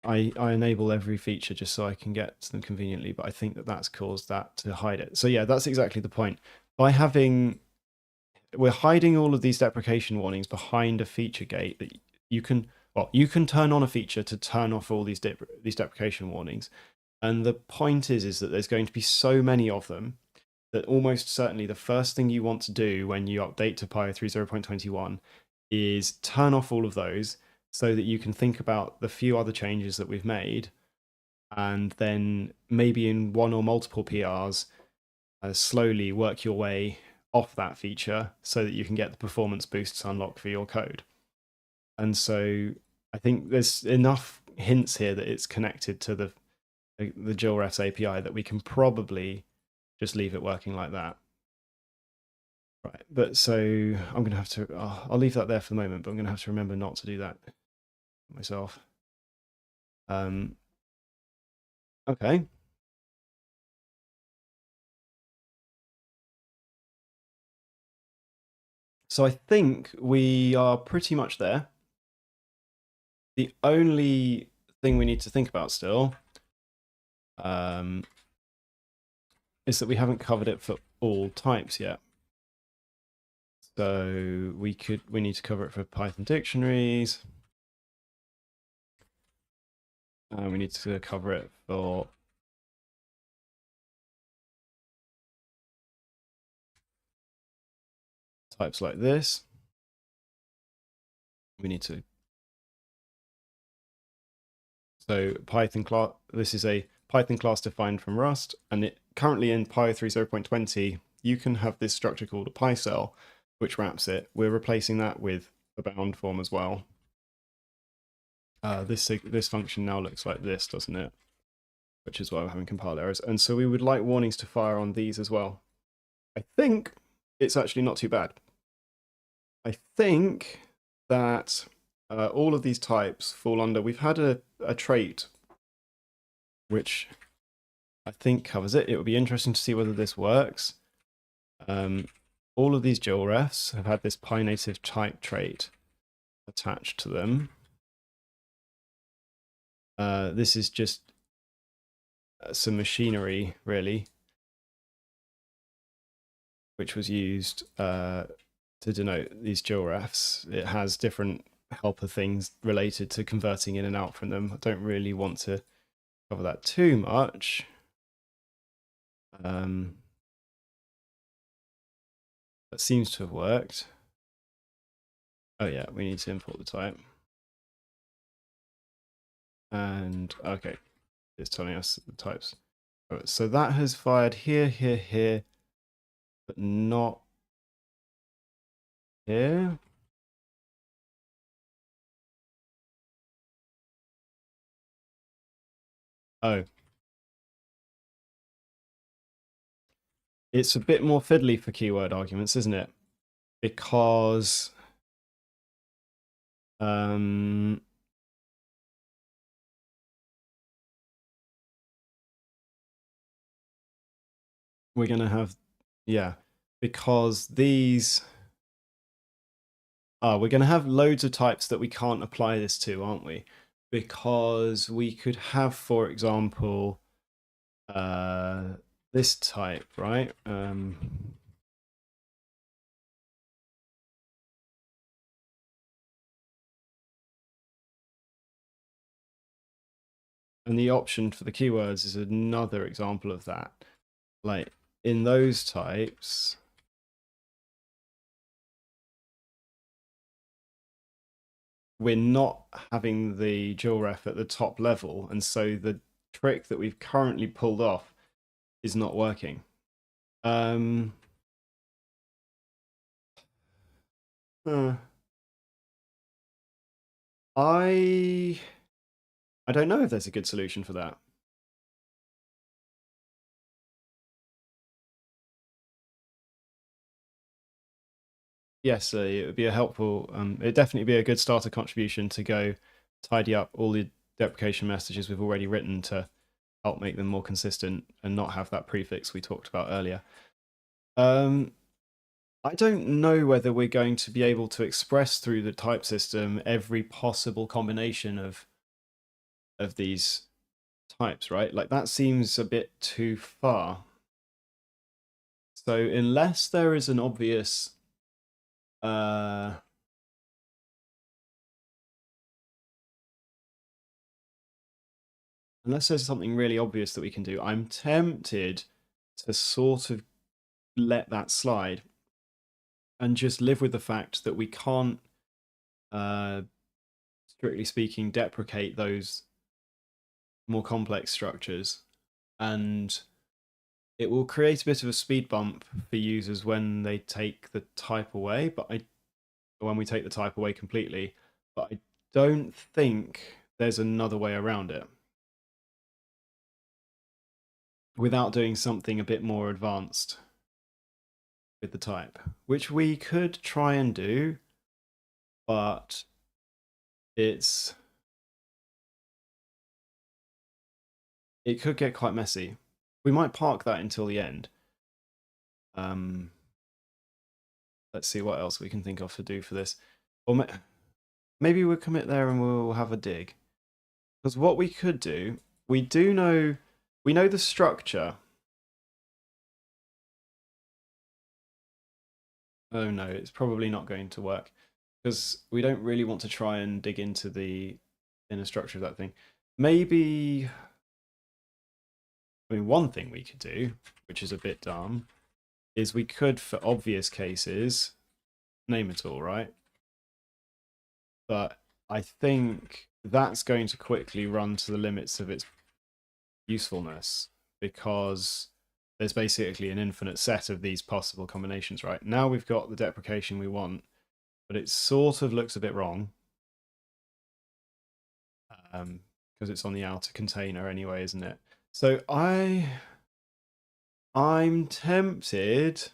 enable every feature just so I can get to them conveniently, but I think that that's caused that to hide it. So yeah, that's exactly the point. We're hiding all of these deprecation warnings behind a feature gate that you can turn on a feature to turn off all these deprecation warnings. And the point is that there's going to be so many of them that almost certainly the first thing you want to do when you update to PyO3 0.21 is turn off all of those so that you can think about the few other changes that we've made, and then maybe in one or multiple PRs, slowly work your way off that feature so that you can get the performance boosts unlocked for your code. And so I think there's enough hints here that it's connected to the GIL Refs API that we can probably just leave it working like that. Right, but so I'm going to have to, I'll leave that there for the moment, but I'm going to have to remember not to do that myself. Okay. So I think we are pretty much there. The only thing we need to think about still is that we haven't covered it for all types yet. So we need to cover it for Python dictionaries. We need to cover it for types like this. We need to. So Python class, this is a Python class defined from Rust, and it currently in PyO3 0.20, you can have this structure called a PyCell, which wraps it. We're replacing that with a bound form as well. This function now looks like this, doesn't it? Which is why we're having compile errors. And so we would like warnings to fire on these as well. I think it's actually not too bad. I think that all of these types fall under, we've had a trait which I think covers it. It would be interesting to see whether this works. All of these GIL refs have had this PyNative type trait attached to them. This is just some machinery, really, which was used to denote these GIL refs. It has different helper things related to converting in and out from them. I don't really want to cover that too much. That seems to have worked. Oh yeah, we need to import the type. And okay, it's telling us the types. So that has fired here, here, here, but not here. Oh. It's a bit more fiddly for keyword arguments, isn't it? Because we're going to have, yeah, because these we're going to have loads of types that we can't apply this to, aren't we? Because we could have, for example, this type, right? And the option for the keywords is another example of that. Like in those types, we're not having the GIL ref at the top level, and so the trick that we've currently pulled off is not working. I don't know if there's a good solution for that. Yes, it would be a helpful, it'd definitely be a good starter contribution to go tidy up all the deprecation messages we've already written to help make them more consistent and not have that prefix we talked about earlier. I don't know whether we're going to be able to express through the type system every possible combination of these types, right? Like that seems a bit too far. So unless there is an obvious unless there's something really obvious that we can do, I'm tempted to sort of let that slide and just live with the fact that we can't, strictly speaking, deprecate those more complex structures. And it will create a bit of a speed bump for users when they take the type away, when we take the type away completely, but I don't think there's another way around it without doing something a bit more advanced with the type, which we could try and do, but it could get quite messy. We might park that until the end. Let's see what else we can think of to do for this. Or maybe we'll commit there and we'll have a dig. Because what we could do, we know the structure. Oh no, it's probably not going to work because we don't really want to try and dig into the inner structure of that thing. Maybe, I mean, one thing we could do, which is a bit dumb, is we could, for obvious cases, name it all, right? But I think that's going to quickly run to the limits of its usefulness because there's basically an infinite set of these possible combinations, right? Now we've got the deprecation we want, but it sort of looks a bit wrong because it's on the outer container anyway, isn't it? So I'm tempted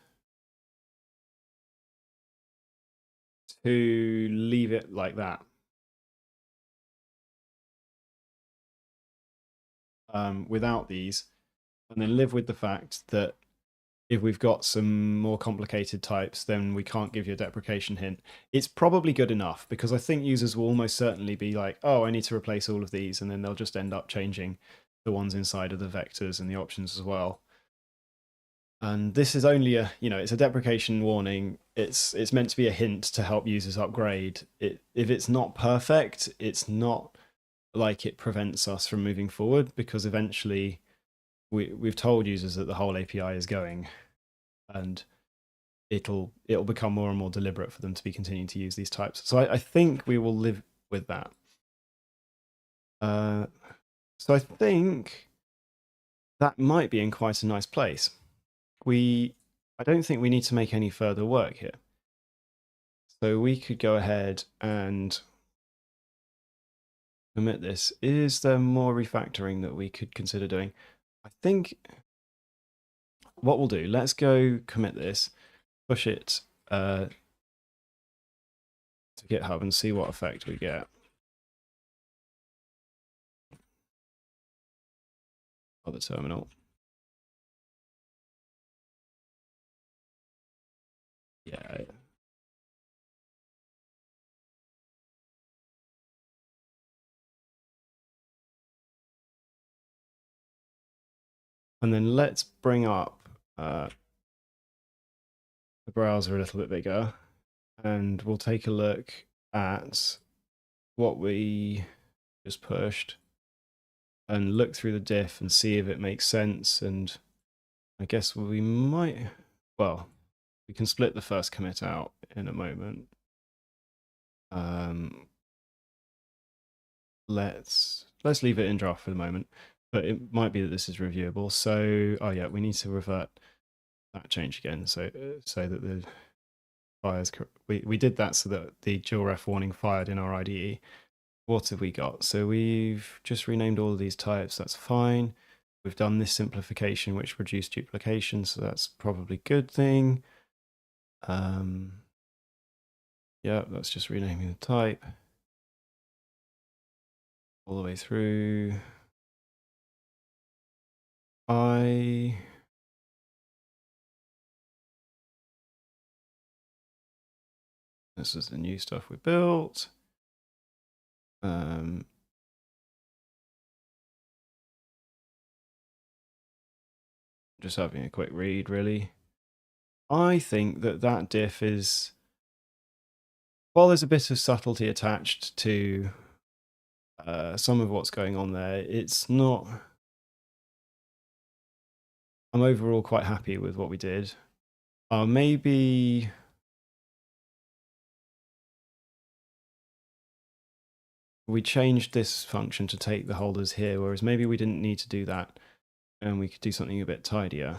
to leave it like that. Without these, and then live with the fact that if we've got some more complicated types, then we can't give you a deprecation hint. It's probably good enough because I think users will almost certainly be like, oh, I need to replace all of these, and then they'll just end up changing the ones inside of the vectors and the options as well. And this is only it's a deprecation warning. It's meant to be a hint to help users upgrade. If it's not perfect, it's not like it prevents us from moving forward because eventually we've told users that the whole API is going, and it'll become more and more deliberate for them to be continuing to use these types. So I think we will live with that. So I think that might be in quite a nice place. I don't think we need to make any further work here. So we could go ahead and commit this. Is there more refactoring that we could consider doing? I think what we'll do, let's go commit this, push it to GitHub and see what effect we get. Other terminal. Yeah. And then let's bring up the browser a little bit bigger, and we'll take a look at what we just pushed and look through the diff and see if it makes sense. And I guess we might, well, we can split the first commit out in a moment. Let's leave it in draft for the moment, but it might be that this is reviewable. So, oh yeah, we need to revert that change again. So that the fires, we did that so that the GIL Ref warning fired in our IDE. What have we got? So we've just renamed all of these types. That's fine. We've done this simplification, which reduced duplication. So that's probably a good thing. Yeah, that's just renaming the type all the way through. This is the new stuff we built. Just having a quick read, really. I think that diff is, well, there's a bit of subtlety attached to some of what's going on there. It's not. I'm overall quite happy with what we did. Maybe we changed this function to take the holders here, whereas maybe we didn't need to do that, and we could do something a bit tidier.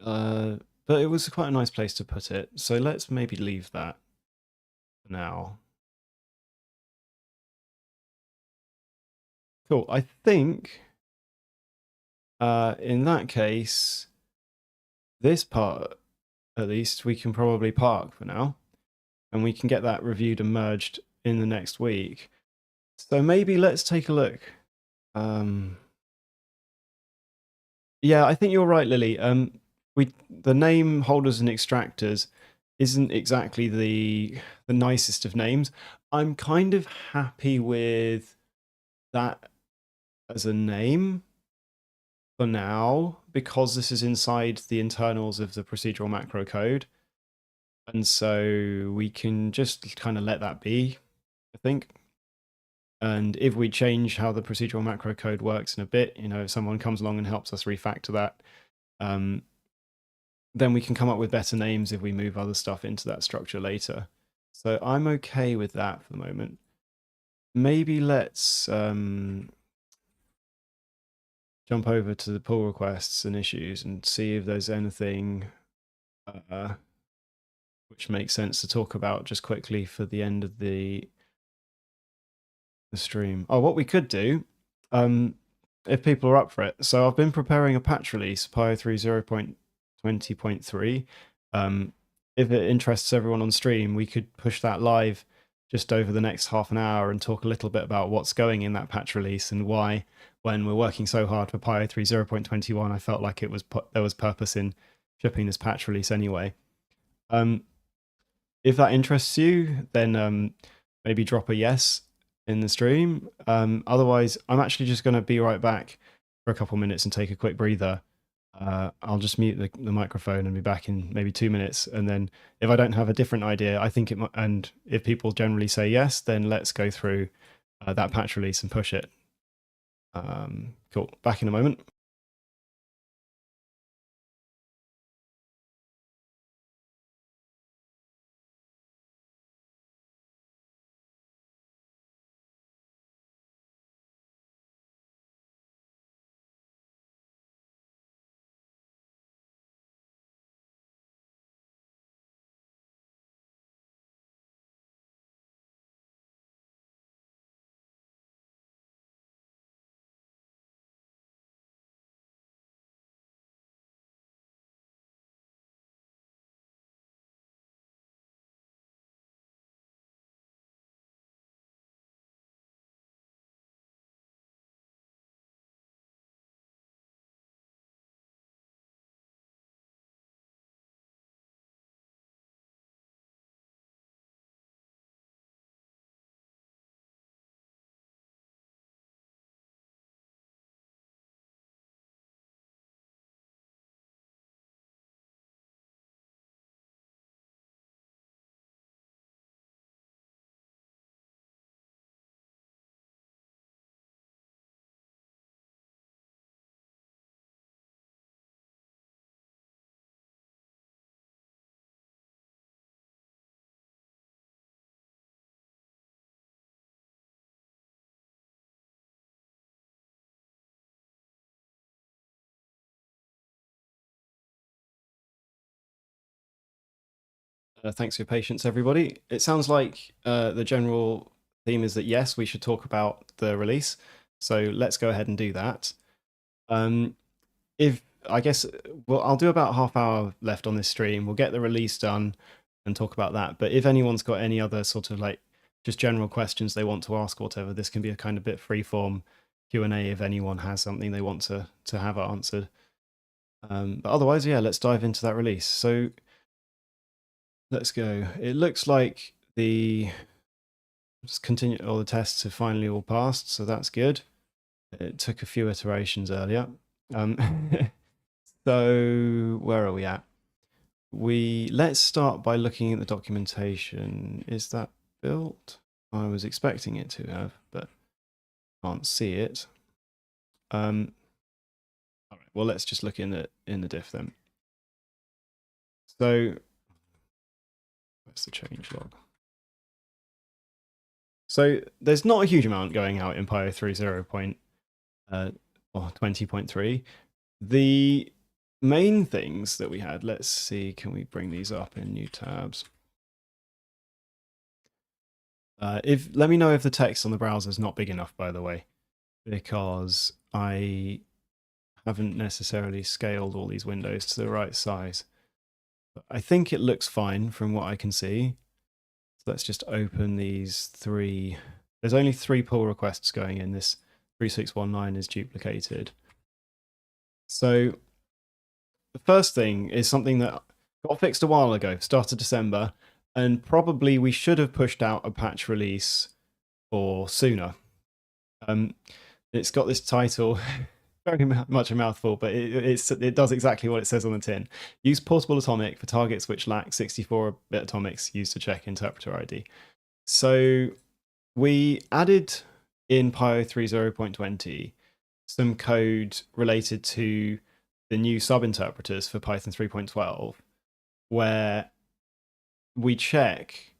But it was quite a nice place to put it, so let's maybe leave that for now. Cool. I think in that case, this part, at least, we can probably park for now, and we can get that reviewed and merged in the next week. So maybe let's take a look. Yeah, I think you're right, Lily. The name holders and extractors isn't exactly the nicest of names. I'm kind of happy with that as a name for now, because this is inside the internals of the procedural macro code. And so we can just kind of let that be, I think. And if we change how the procedural macro code works in a bit, if someone comes along and helps us refactor that, then we can come up with better names if we move other stuff into that structure later. So I'm okay with that for the moment. Maybe let's jump over to the pull requests and issues and see if there's anything which makes sense to talk about just quickly for the end of the stream. Oh, what we could do, if people are up for it. So I've been preparing a patch release, PyO3 0.20.3. If it interests everyone on stream, we could push that live just over the next half an hour and talk a little bit about what's going in that patch release and why, when we're working so hard for PyO3 0.21, I felt like there was purpose in shipping this patch release anyway. If that interests you, then maybe drop a yes in the stream. Otherwise, I'm actually just going to be right back for a couple minutes and take a quick breather. I'll just mute the microphone and be back in maybe 2 minutes. And then if I don't have a different idea, I think it might, and if people generally say yes, then let's go through that patch release and push it. Cool. Back in a moment. Thanks for your patience, everybody. It sounds like the general theme is that yes, we should talk about the release. So let's go ahead and do that. If I guess, well, I'll do about half hour left on this stream. We'll get the release done and talk about that. But if anyone's got any other sort of like just general questions they want to ask or whatever, this can be a kind of bit free-form Q&A if anyone has something they want to have answered. But otherwise, yeah, let's dive into that release. So let's go. It looks like the tests have finally all passed, so that's good. It took a few iterations earlier. So where are we at? let's start by looking at the documentation. Is that built? I was expecting it to have, but can't see it. All right, well, let's just look in the diff then. So where's the change log? So there's not a huge amount going out in PyO3 20.3. The main things that we had, let's see, can we bring these up in new tabs? Let me know if the text on the browser is not big enough, by the way, because I haven't necessarily scaled all these windows to the right size. But I think it looks fine from what I can see. So let's just open these three. There's only 3 pull requests going in. This 3619 is duplicated. So the first thing is something that got fixed a while ago, start of December, and probably we should have pushed out a patch release for sooner. It's got this title, very much a mouthful, but it does exactly what it says on the tin. Use portable atomic for targets which lack 64-bit atomics used to check interpreter ID. So we added in PyO3 0.20 some code related to the new sub-interpreters for Python 3.12, where we check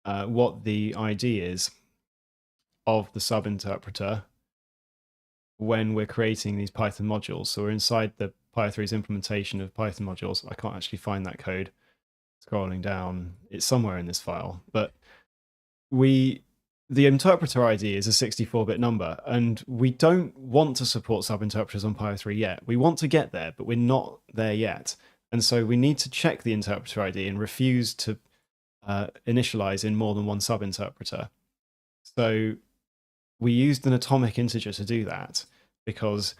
what the ID is of the sub-interpreter when we're creating these Python modules. So we're inside the PyO3's implementation of Python modules. I can't actually find that code. Scrolling down, it's somewhere in this file, but the interpreter ID is a 64-bit number, and we don't want to support sub-interpreters on PyO3 yet. We want to get there, but we're not there yet. And so we need to check the interpreter ID and refuse to initialize in more than one sub-interpreter. So we used an atomic integer to do that because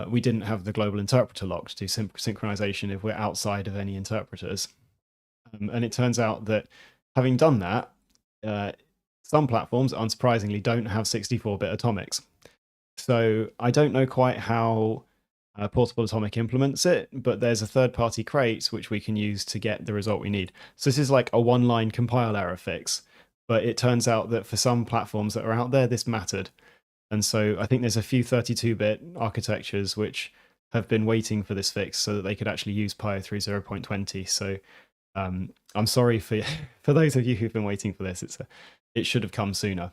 we didn't have the global interpreter lock to do synchronization if we're outside of any interpreters. And it turns out that having done that, some platforms, unsurprisingly, don't have 64-bit atomics. So I don't know quite how Portable Atomic implements it, but there's a third-party crate which we can use to get the result we need. So this is like a one-line compile error fix, but it turns out that for some platforms that are out there, this mattered. And so I think there's a few 32-bit architectures which have been waiting for this fix so that they could actually use PyO3 0.20. So I'm sorry for those of you who've been waiting for this. It should have come sooner.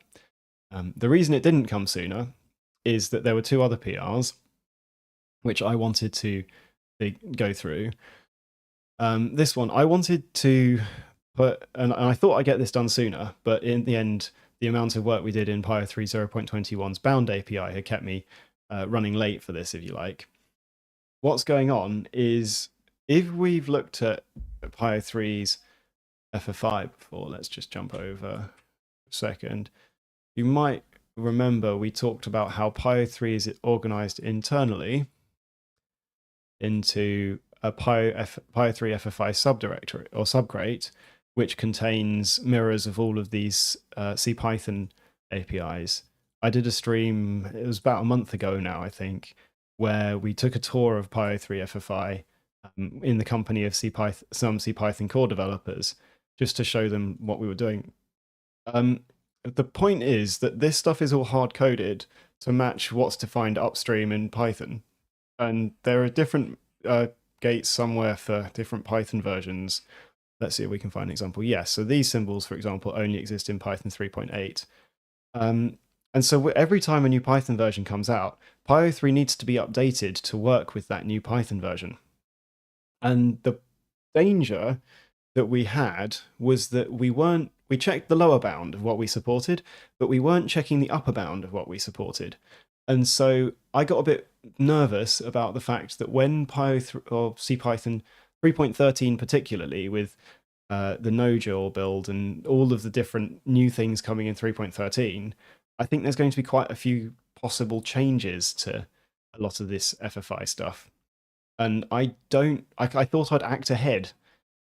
The reason it didn't come sooner is that there were 2 other PRs which I wanted to go through. This one, I wanted to put, and I thought I'd get this done sooner, but in the end, the amount of work we did in PyO3 0.21's bound API had kept me running late for this, if you like. What's going on is, if we've looked at PyO3's FFI before, let's just jump over a second. You might remember we talked about how PyO3 is organized internally into a PyO3 FFI subdirectory or subcrate, which contains mirrors of all of these CPython APIs. I did a stream, it was about a month ago now, I think, where we took a tour of PyO3 FFI in the company of some CPython core developers, just to show them what we were doing. The point is that this stuff is all hard-coded to match what's defined upstream in Python. And there are different gates somewhere for different Python versions. Let's see if we can find an example. Yes, so these symbols, for example, only exist in Python 3.8. And so every time a new Python version comes out, PyO3 needs to be updated to work with that new Python version. And the danger that we had was that we checked the lower bound of what we supported, but we weren't checking the upper bound of what we supported. And so I got a bit nervous about the fact that when PyO3 or CPython 3.13 particularly, with the no-GIL build and all of the different new things coming in 3.13, I think there's going to be quite a few possible changes to a lot of this FFI stuff. And I thought I'd act ahead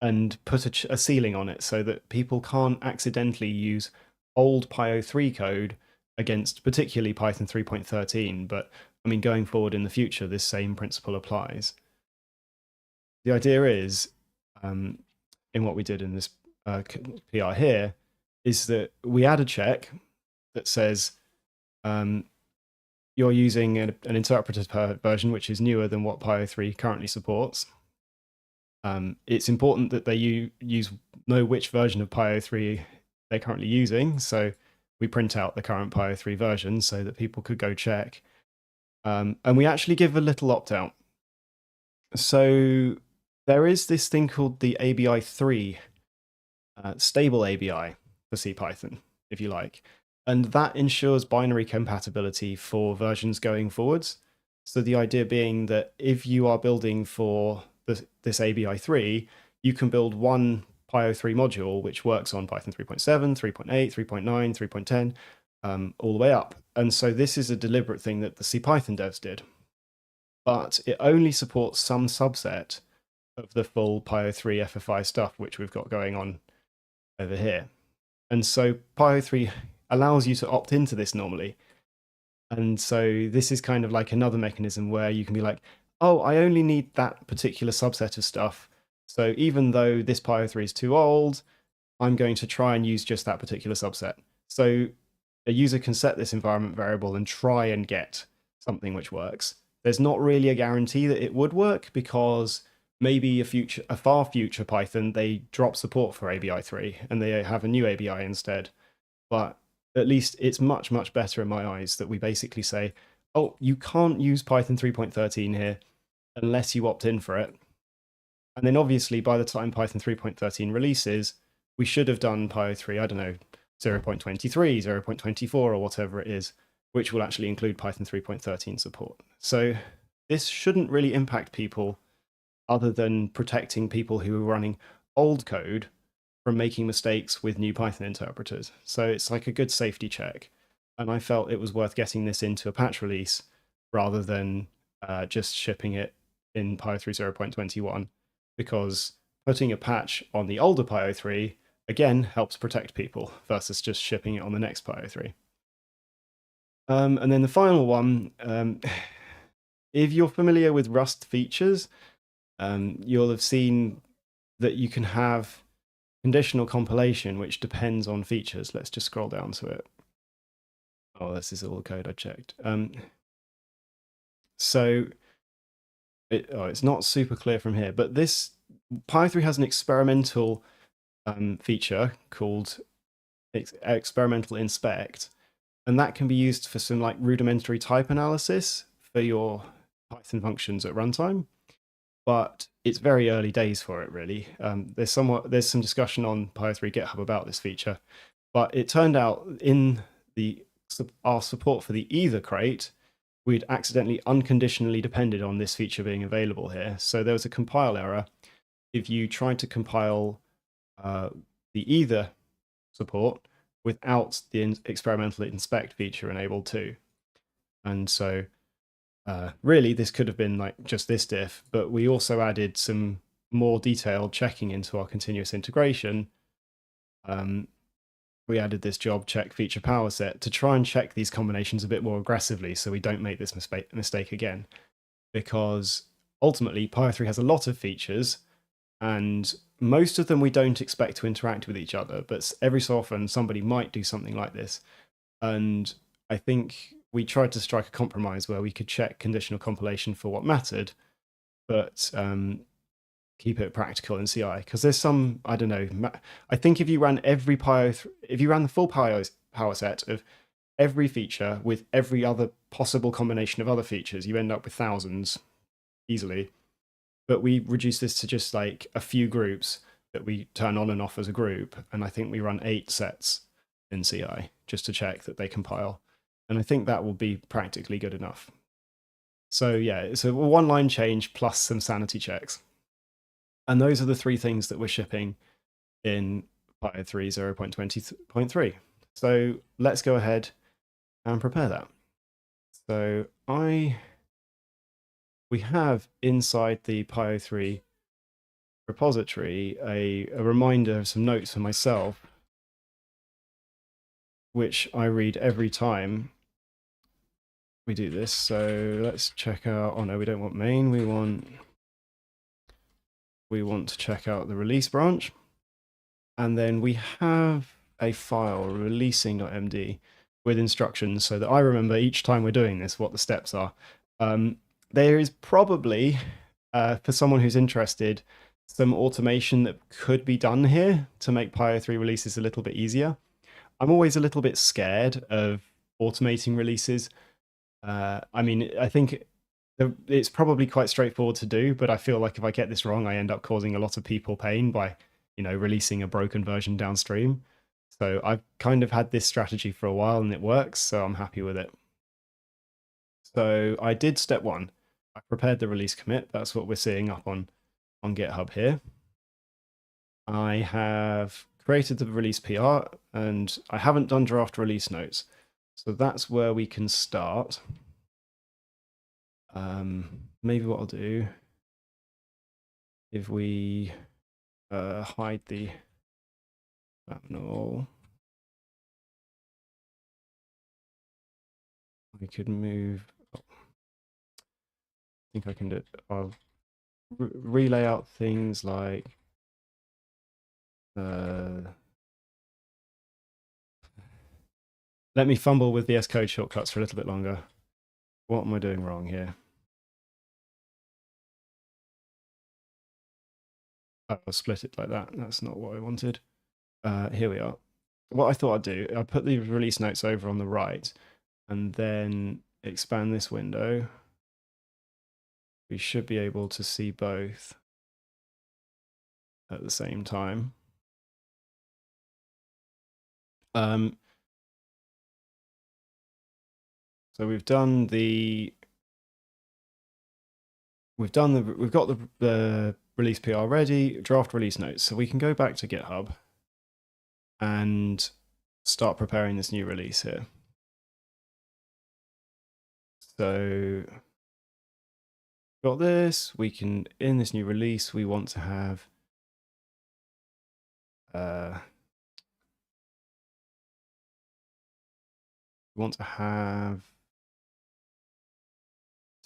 and put a ceiling on it so that people can't accidentally use old PyO3 code against particularly Python 3.13. But I mean, going forward in the future, this same principle applies. The idea is, in what we did in this PR here is that we add a check that says you're using an interpreted version which is newer than what PyO3 currently supports. It's important that they know which version of PyO3 they're currently using, so we print out the current PyO3 version so that people could go check. And we actually give a little opt-out. So there is this thing called the ABI3, stable ABI for CPython, if you like. And that ensures binary compatibility for versions going forwards. So the idea being that if you are building for this ABI3, you can build one PyO3 module which works on Python 3.7, 3.8, 3.9, 3.10, all the way up. And so this is a deliberate thing that the CPython devs did. But it only supports some subset of the full PyO3 FFI stuff, which we've got going on over here. And so PyO3 allows you to opt into this normally. And so this is kind of like another mechanism where you can be like, oh, I only need that particular subset of stuff. So even though this PyO3 is too old, I'm going to try and use just that particular subset. So a user can set this environment variable and try and get something which works. There's not really a guarantee that it would work because maybe a far future Python, they drop support for ABI3 and they have a new ABI instead. But at least it's much, much better in my eyes that we basically say, oh, you can't use Python 3.13 here unless you opt in for it. And then obviously by the time Python 3.13 releases, we should have done PyO3, I don't know, 0.23, 0.24 or whatever it is, which will actually include Python 3.13 support. So this shouldn't really impact people other than protecting people who are running old code from making mistakes with new Python interpreters. So it's like a good safety check. And I felt it was worth getting this into a patch release rather than just shipping it in PyO3 0.21, because putting a patch on the older PyO3, again, helps protect people versus just shipping it on the next PyO3. And then the final one, if you're familiar with Rust features, you'll have seen that you can have conditional compilation, which depends on features. Let's just scroll down to it. Oh, this is all the code I checked. So it's not super clear from here, but this PyO3 has an experimental feature called experimental inspect, and that can be used for some like rudimentary type analysis for your Python functions at runtime. But it's very early days for it, really. There's some discussion on PyO3 GitHub about this feature, but it turned out in our support for the either crate, we'd accidentally unconditionally depended on this feature being available here. So there was a compile error. If you tried to compile the either support without the experimental inspect feature enabled too. And so really this could have been like just this diff, but we also added some more detailed checking into our continuous integration. We added this job check feature power set to try and check these combinations a bit more aggressively so we don't make this mistake again. Because ultimately PyO3 has a lot of features and most of them we don't expect to interact with each other, but every so often somebody might do something like this. And I think we tried to strike a compromise where we could check conditional compilation for what mattered, but keep it practical in CI. Because there's some, I don't know, I think if you ran every if you ran the full power set of every feature with every other possible combination of other features, you end up with thousands easily. But we reduced this to just like a few groups that we turn on and off as a group. And I think we run 8 sets in CI just to check that they compile. And I think that will be practically good enough. So yeah, it's a one-line change plus some sanity checks. And those are the 3 things that we're shipping in PyO3 0.20.3. So let's go ahead and prepare that. So we have inside the PyO3 repository a reminder of some notes for myself, which I read every time we do this. So let's check out, oh no, we don't want main, we want we want to check out the release branch. And then we have a file, releasing.md, with instructions so that I remember each time we're doing this what the steps are. There is probably, for someone who's interested, some automation that could be done here to make PyO3 releases a little bit easier. I'm always a little bit scared of automating releases. I mean, I think it's probably quite straightforward to do, but I feel like if I get this wrong, I end up causing a lot of people pain by, releasing a broken version downstream. So I've kind of had this strategy for a while and it works, so I'm happy with it. So I did step one. I prepared the release commit. That's what we're seeing up on GitHub here. I have created the release PR and I haven't done draft release notes. So that's where we can start. Maybe what I'll do, if we hide the terminal, we could move. I think I can do it. I'll relay out things like let me fumble with the S code shortcuts for a little bit longer. What am I doing wrong here? I'll split it like that. That's not what I wanted. Here we are. What I thought I'd do, I'll put the release notes over on the right and then expand this window. We should be able to see both at the same time. So we've got the release PR ready, draft release notes. So we can go back to GitHub and start preparing this new release here. So got this, we can, in this new release, we want to have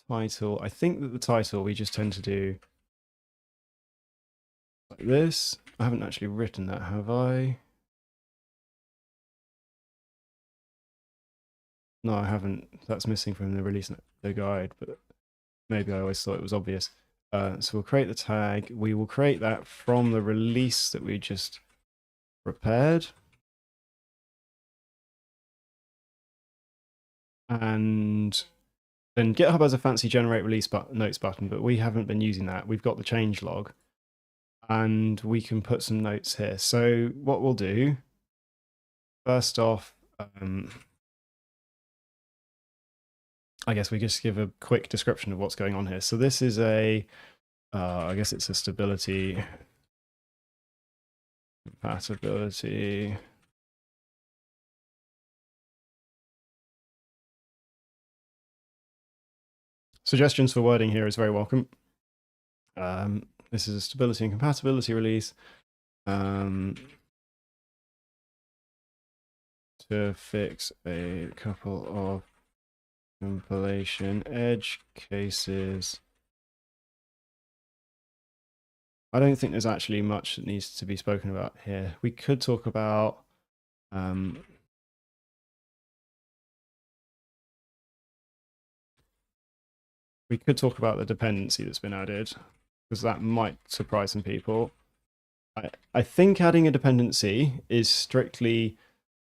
title. I think that the title we just tend to do like this. I haven't actually written that, have I? No, I haven't. That's missing from the release, the guide, but maybe I always thought it was obvious. So we'll create the tag. We will create that from the release that we just prepared. And then GitHub has a fancy generate release notes button, but we haven't been using that. We've got the change log and we can put some notes here. So what we'll do, first off, I guess we just give a quick description of what's going on here. So this is I guess it's a stability, compatibility. Suggestions for wording here is very welcome. This is a stability and compatibility release to fix a couple of compilation edge cases. I don't think there's actually much that needs to be spoken about here. We could talk about the dependency that's been added, because that might surprise some people. I think adding a dependency is strictly,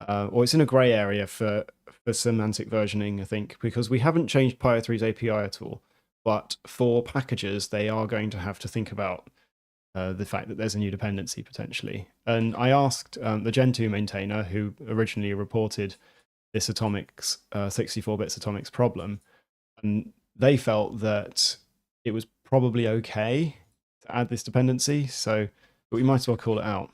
or it's in a gray area for semantic versioning, I think, because we haven't changed PyO3's API at all. But for packages, they are going to have to think about the fact that there's a new dependency potentially. And I asked the Gen2 maintainer, who originally reported this atomics, 64 bits atomics problem, and they felt that it was probably okay to add this dependency. So, but we might as well call it out.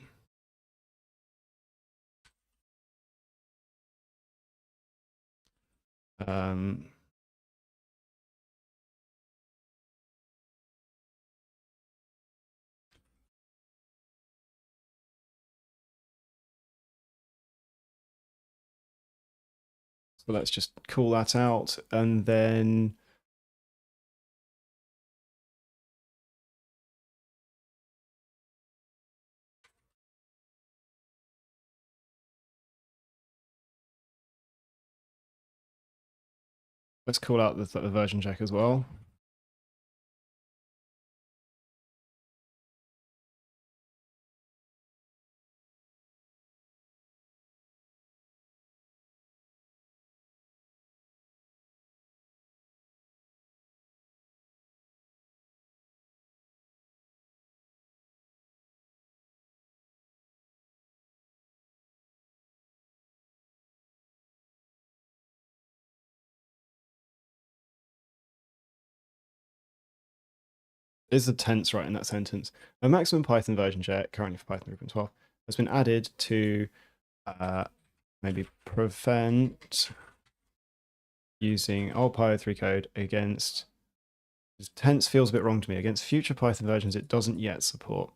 So let's just call that out, and then Let's call out the version check as well. Is the tense right in that sentence? A maximum Python version check, currently for Python 3.12, has been added to maybe prevent using old PyO3 code against, tense feels a bit wrong to me, against future Python versions it doesn't yet support.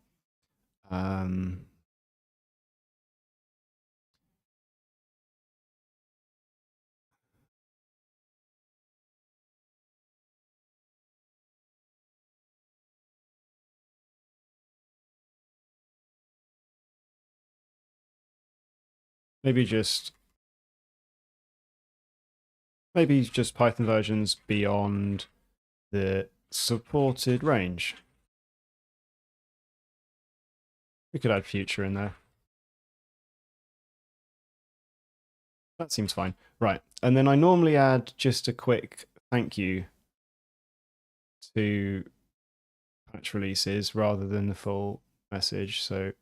Maybe just Python versions beyond the supported range. We could add future in there. That seems fine. Right. And then I normally add just a quick thank you to patch releases rather than the full message. So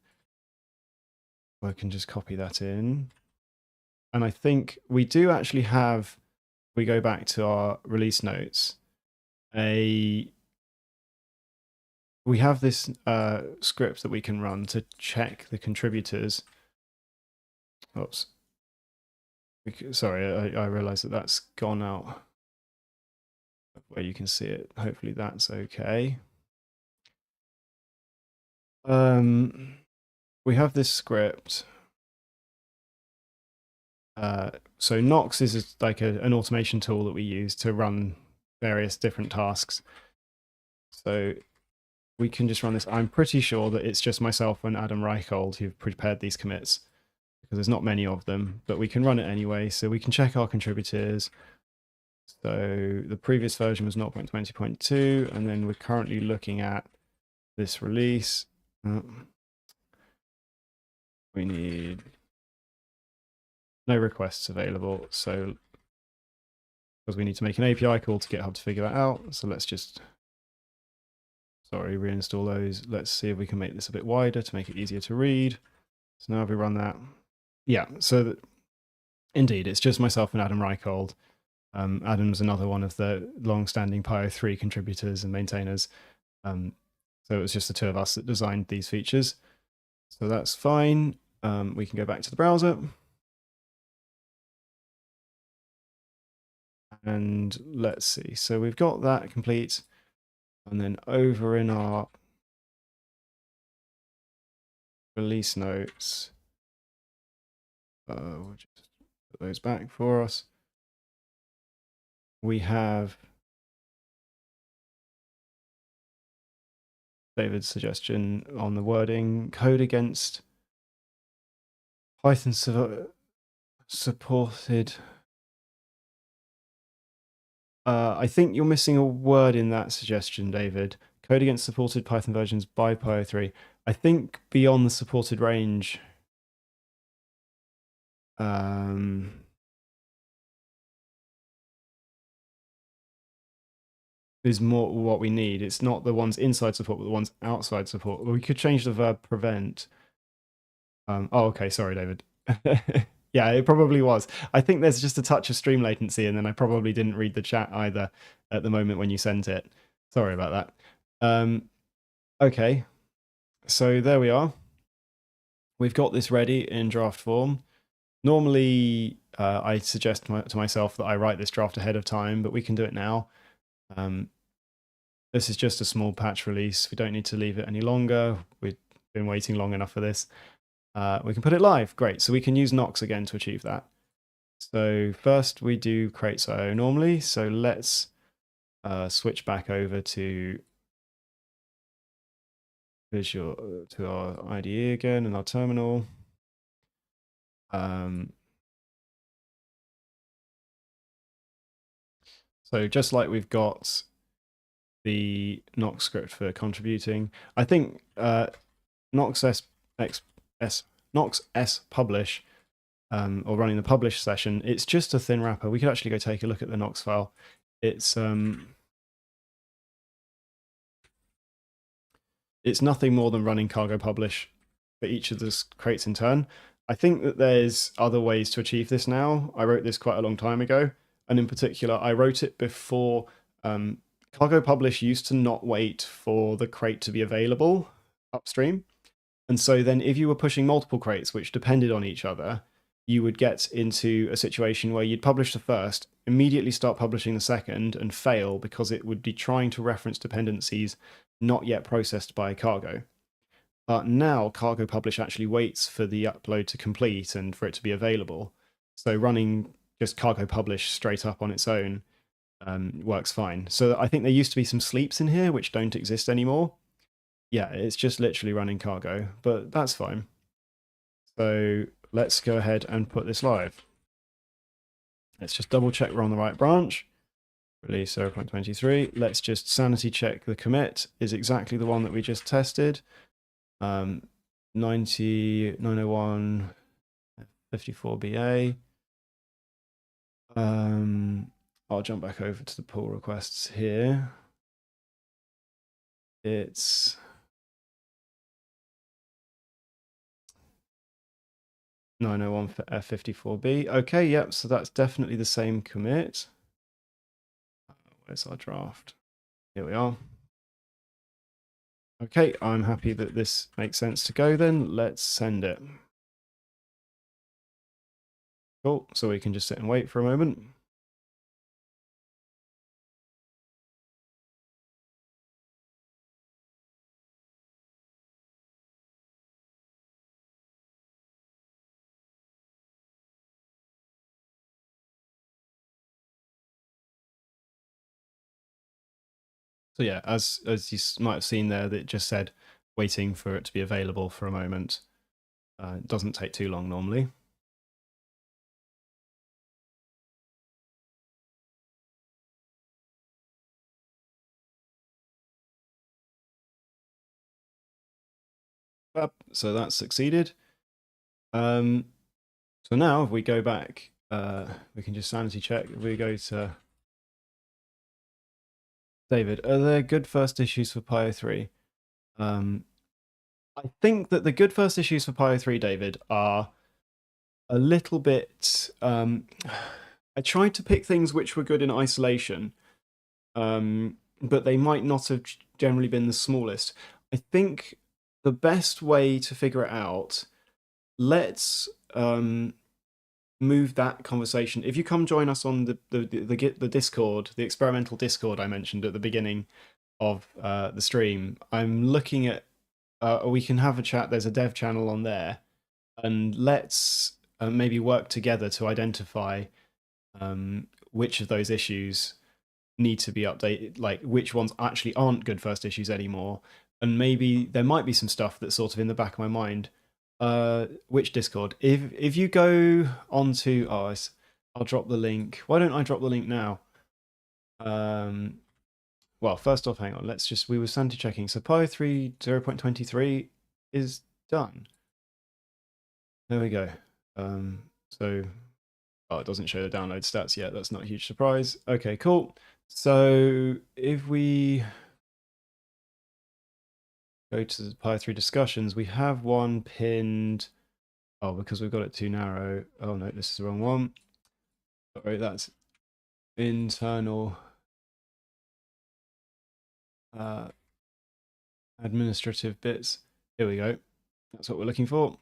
I can just copy that in. And I think we do actually have, we go back to our release notes, we have this script that we can run to check the contributors. Oops. Sorry, I realized that that's gone out where you can see it. Hopefully that's okay. We have this script. So Nox is like an automation tool that we use to run various different tasks. So we can just run this. I'm pretty sure that it's just myself and Adam Reichold who've prepared these commits because there's not many of them, but we can run it anyway. So we can check our contributors. So the previous version was 0.20.2, and then we're currently looking at this release. We need no requests available. So because we need to make an API call to GitHub to figure that out. So let's just, reinstall those. Let's see if we can make this a bit wider to make it easier to read. So now if we run that, yeah, so indeed, it's just myself and Adam Reichold. Adam's another one of the long-standing PyO3 contributors and maintainers. So it was just the two of us that designed these features. So that's fine. We can go back to the browser. And let's see. So we've got that complete. And then over in our release notes, we'll just put those back for us. We have David's suggestion on the wording, code against Python supported. I think you're missing a word in that suggestion, David. Code against supported Python versions by PyO3. I think beyond the supported range. Is more what we need. It's not the ones inside support, but the ones outside support. We could change the verb prevent. Oh, okay. Sorry, David. Yeah, it probably was. I think there's just a touch of stream latency, and then I probably didn't read the chat either at the moment when you sent it. Sorry about that. Okay, so there we are. We've got this ready in draft form. Normally, I suggest to myself that I write this draft ahead of time, but we can do it now. This is just a small patch release. We don't need to leave it any longer. We've been waiting long enough for this. We can put it live. Great. So we can use Nox again to achieve that. So first we do create.io normally. So let's switch back over to Visual, to our IDE again and our terminal. So just like we've got the Nox script for contributing, I think Nox S publish or running the publish session, it's just a thin wrapper. We could actually go take a look at the Nox file. It's nothing more than running cargo publish for each of the crates in turn. I think that there's other ways to achieve this now. I wrote this quite a long time ago, and in particular, I wrote it before cargo publish used to not wait for the crate to be available upstream. And so then if you were pushing multiple crates which depended on each other, you would get into a situation where you'd publish the first, immediately start publishing the second, and fail because it would be trying to reference dependencies not yet processed by cargo. But now cargo publish actually waits for the upload to complete and for it to be available. So running just cargo publish straight up on its own works fine. So I think there used to be some sleeps in here which don't exist anymore. Yeah, it's just literally running cargo, but that's fine. So let's go ahead and put this live. Let's just double check we're on the right branch. Release 0.23. Let's just sanity check the commit is exactly the one that we just tested. 901 54BA. I'll jump back over to the pull requests here. It's 901 for F54B. Okay, yep, so that's definitely the same commit. Where's our draft? Here we are. Okay, I'm happy that this makes sense to go then. Let's send it. Cool, so we can just sit and wait for a moment. So yeah, as you might have seen there, that it just said waiting for it to be available for a moment. It doesn't take too long normally. So that's succeeded. So now if we go back, we can just sanity check. If we go to David, are there good first issues for PyO3? I think that the good first issues for PyO3, David, are a little bit. I tried to pick things which were good in isolation, but they might not have generally been the smallest. I think the best way to figure it out, let's move that conversation. If you come join us on the Discord, the experimental Discord I mentioned at the beginning of the stream, I'm looking at, we can have a chat. There's a dev channel on there, and let's maybe work together to identify which of those issues need to be updated, like which ones actually aren't good first issues anymore. And maybe there might be some stuff that's sort of in the back of my mind. Which Discord? If you go onto, I'll drop the link. Why don't I drop the link now? Well, first off, hang on. We were sanity checking. So PyO3 0.23 is done. There we go. So, it doesn't show the download stats yet. That's not a huge surprise. Okay, cool. So if we go to the PyO3 discussions, we have one pinned. Oh, because we've got it too narrow. Oh no, this is the wrong one. Sorry, that's internal administrative bits. Here we go. That's what we're looking for.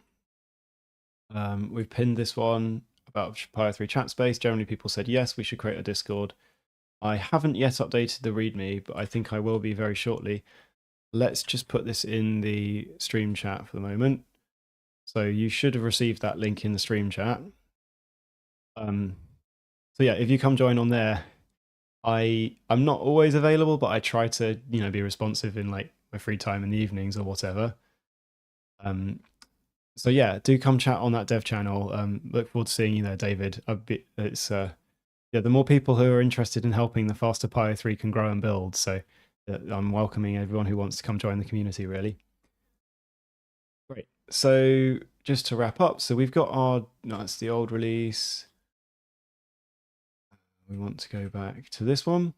We've pinned this one about PyO3 chat space. Generally, people said yes, we should create a Discord. I haven't yet updated the README, but I think I will be very shortly. Let's just put this in the stream chat for the moment. So you should have received that link in the stream chat. So yeah, if you come join on there, I'm not always available, but I try to, be responsive in like my free time in the evenings or whatever. So yeah, do come chat on that dev channel. Look forward to seeing you there, David. yeah, the more people who are interested in helping, the faster PyO3 can grow and build. So I'm welcoming everyone who wants to come join the community, really. Great. So just to wrap up, so we've got our, no, it's the old release. We want to go back to this one.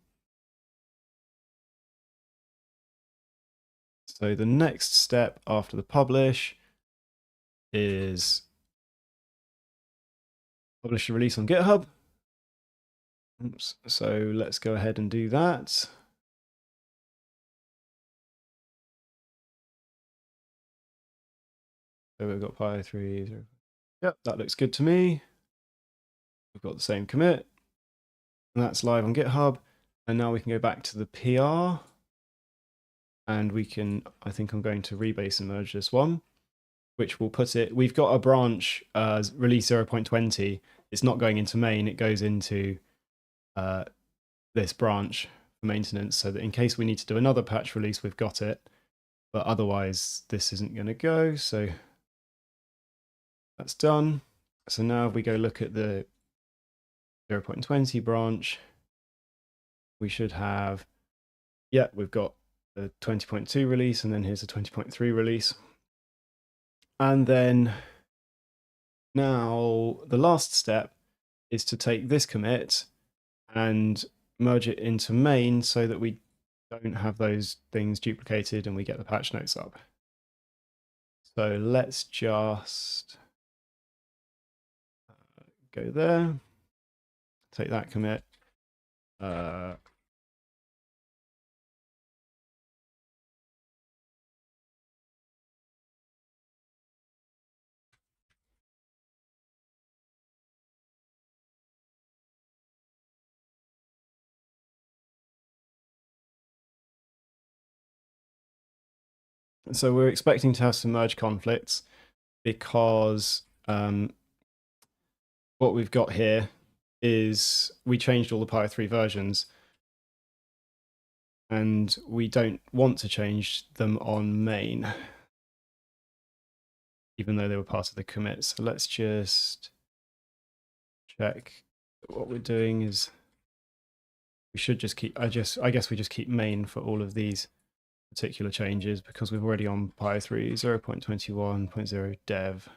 So the next step after the publish is publish a release on GitHub. Oops. So let's go ahead and do that. So we've got PyO3. Yep, that looks good to me. We've got the same commit. And that's live on GitHub. And now we can go back to the PR. And we can, I think I'm going to rebase and merge this one, which will put it, we've got a branch release 0.20. It's not going into main, it goes into this branch for maintenance, so that in case we need to do another patch release, we've got it. But otherwise, this isn't going to go. So that's done. So now if we go look at the 0.20 branch, we should have, yeah, we've got the 20.2 release, and then here's a 20.3 release. And then now the last step is to take this commit and merge it into main so that we don't have those things duplicated and we get the patch notes up. So let's just go there, take that commit. So we're expecting to have some merge conflicts because what we've got here is we changed all the PyO3 versions and we don't want to change them on main, even though they were part of the commit. So let's just check what we're doing is we should just keep, I guess we just keep main for all of these particular changes because we're already on PyO3 0.21.0 dev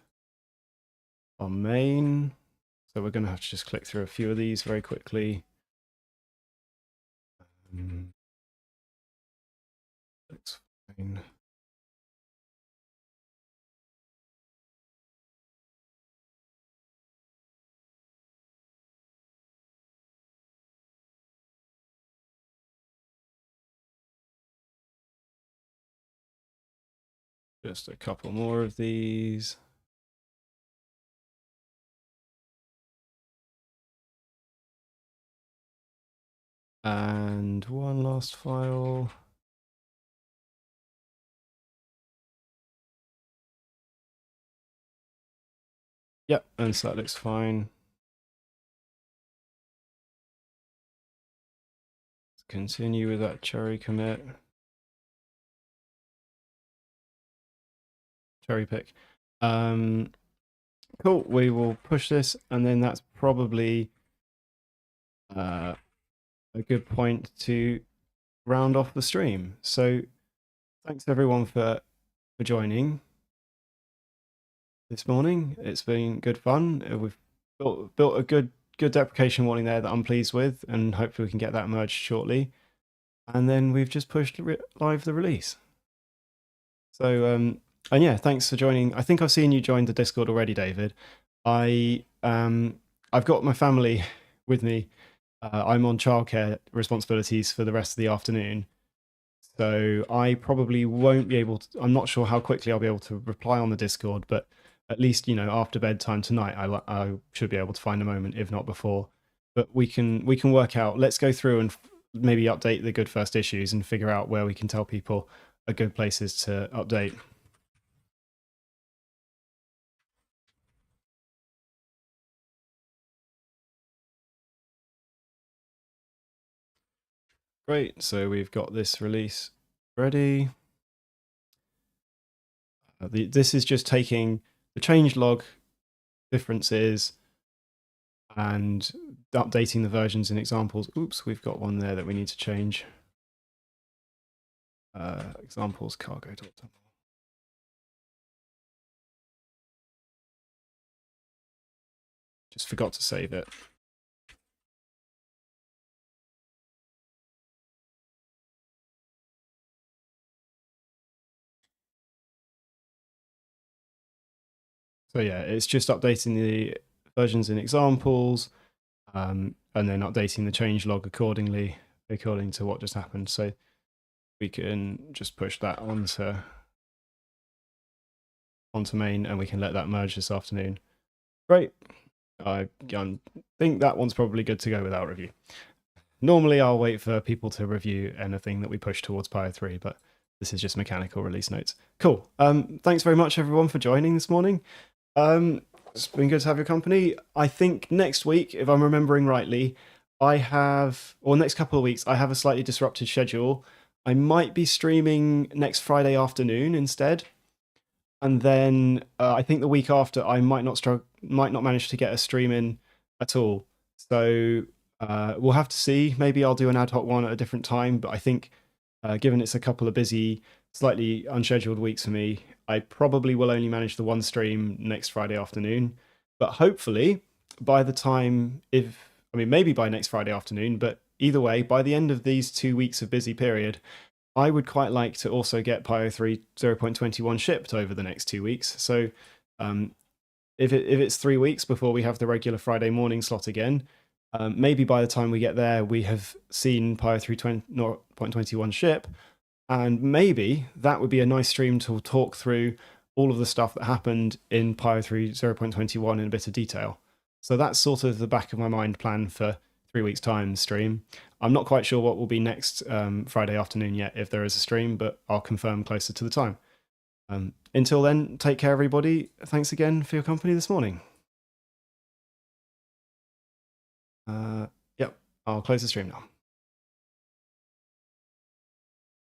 on main. So we're going to have to just click through a few of these very quickly. Looks fine. Just a couple more of these. And one last file. Yep, and so that looks fine. Let's continue with that cherry commit. Cherry pick. Cool, we will push this, and then that's probably a good point to round off the stream. So thanks everyone for joining this morning. It's been good fun. We've built a good deprecation warning there that I'm pleased with, and hopefully we can get that merged shortly. And then we've just pushed live the release. So and yeah, thanks for joining. I think I've seen you join the Discord already, David. I've got my family with me. I'm on childcare responsibilities for the rest of the afternoon. So I probably won't be able to, I'm not sure how quickly I'll be able to reply on the Discord, but at least, after bedtime tonight, I should be able to find a moment, if not before. But we can work out, let's go through and maybe update the good first issues and figure out where we can tell people are good places to update. Great, so we've got this release ready. This is just taking the change log differences and updating the versions and examples. Oops, we've got one there that we need to change. Examples cargo. Just forgot to save it. So yeah, it's just updating the versions and examples, and then updating the changelog accordingly, according to what just happened. So we can just push that onto main, and we can let that merge this afternoon. Great. I think that one's probably good to go without review. Normally, I'll wait for people to review anything that we push towards PyO3, but this is just mechanical release notes. Cool. Thanks very much, everyone, for joining this morning. It's been good to have your company. I think next week, if I'm remembering rightly, next couple of weeks, I have a slightly disrupted schedule. I might be streaming next Friday afternoon instead. And then I think the week after, I might not manage to get a stream in at all. So we'll have to see. Maybe I'll do an ad hoc one at a different time. But I think given it's a couple of busy, slightly unscheduled weeks for me, I probably will only manage the one stream next Friday afternoon. But hopefully, by the time, maybe by next Friday afternoon, but either way, by the end of these 2 weeks of busy period, I would quite like to also get PyO3 0.21 shipped over the next 2 weeks. So if it's 3 weeks before we have the regular Friday morning slot again, maybe by the time we get there, we have seen PyO3 0.21 ship. And maybe that would be a nice stream to talk through all of the stuff that happened in PyO3 0.21 in a bit of detail. So that's sort of the back of my mind plan for 3 weeks' time stream. I'm not quite sure what will be next Friday afternoon yet, if there is a stream, but I'll confirm closer to the time. Until then, take care, everybody. Thanks again for your company this morning. Yep, I'll close the stream now.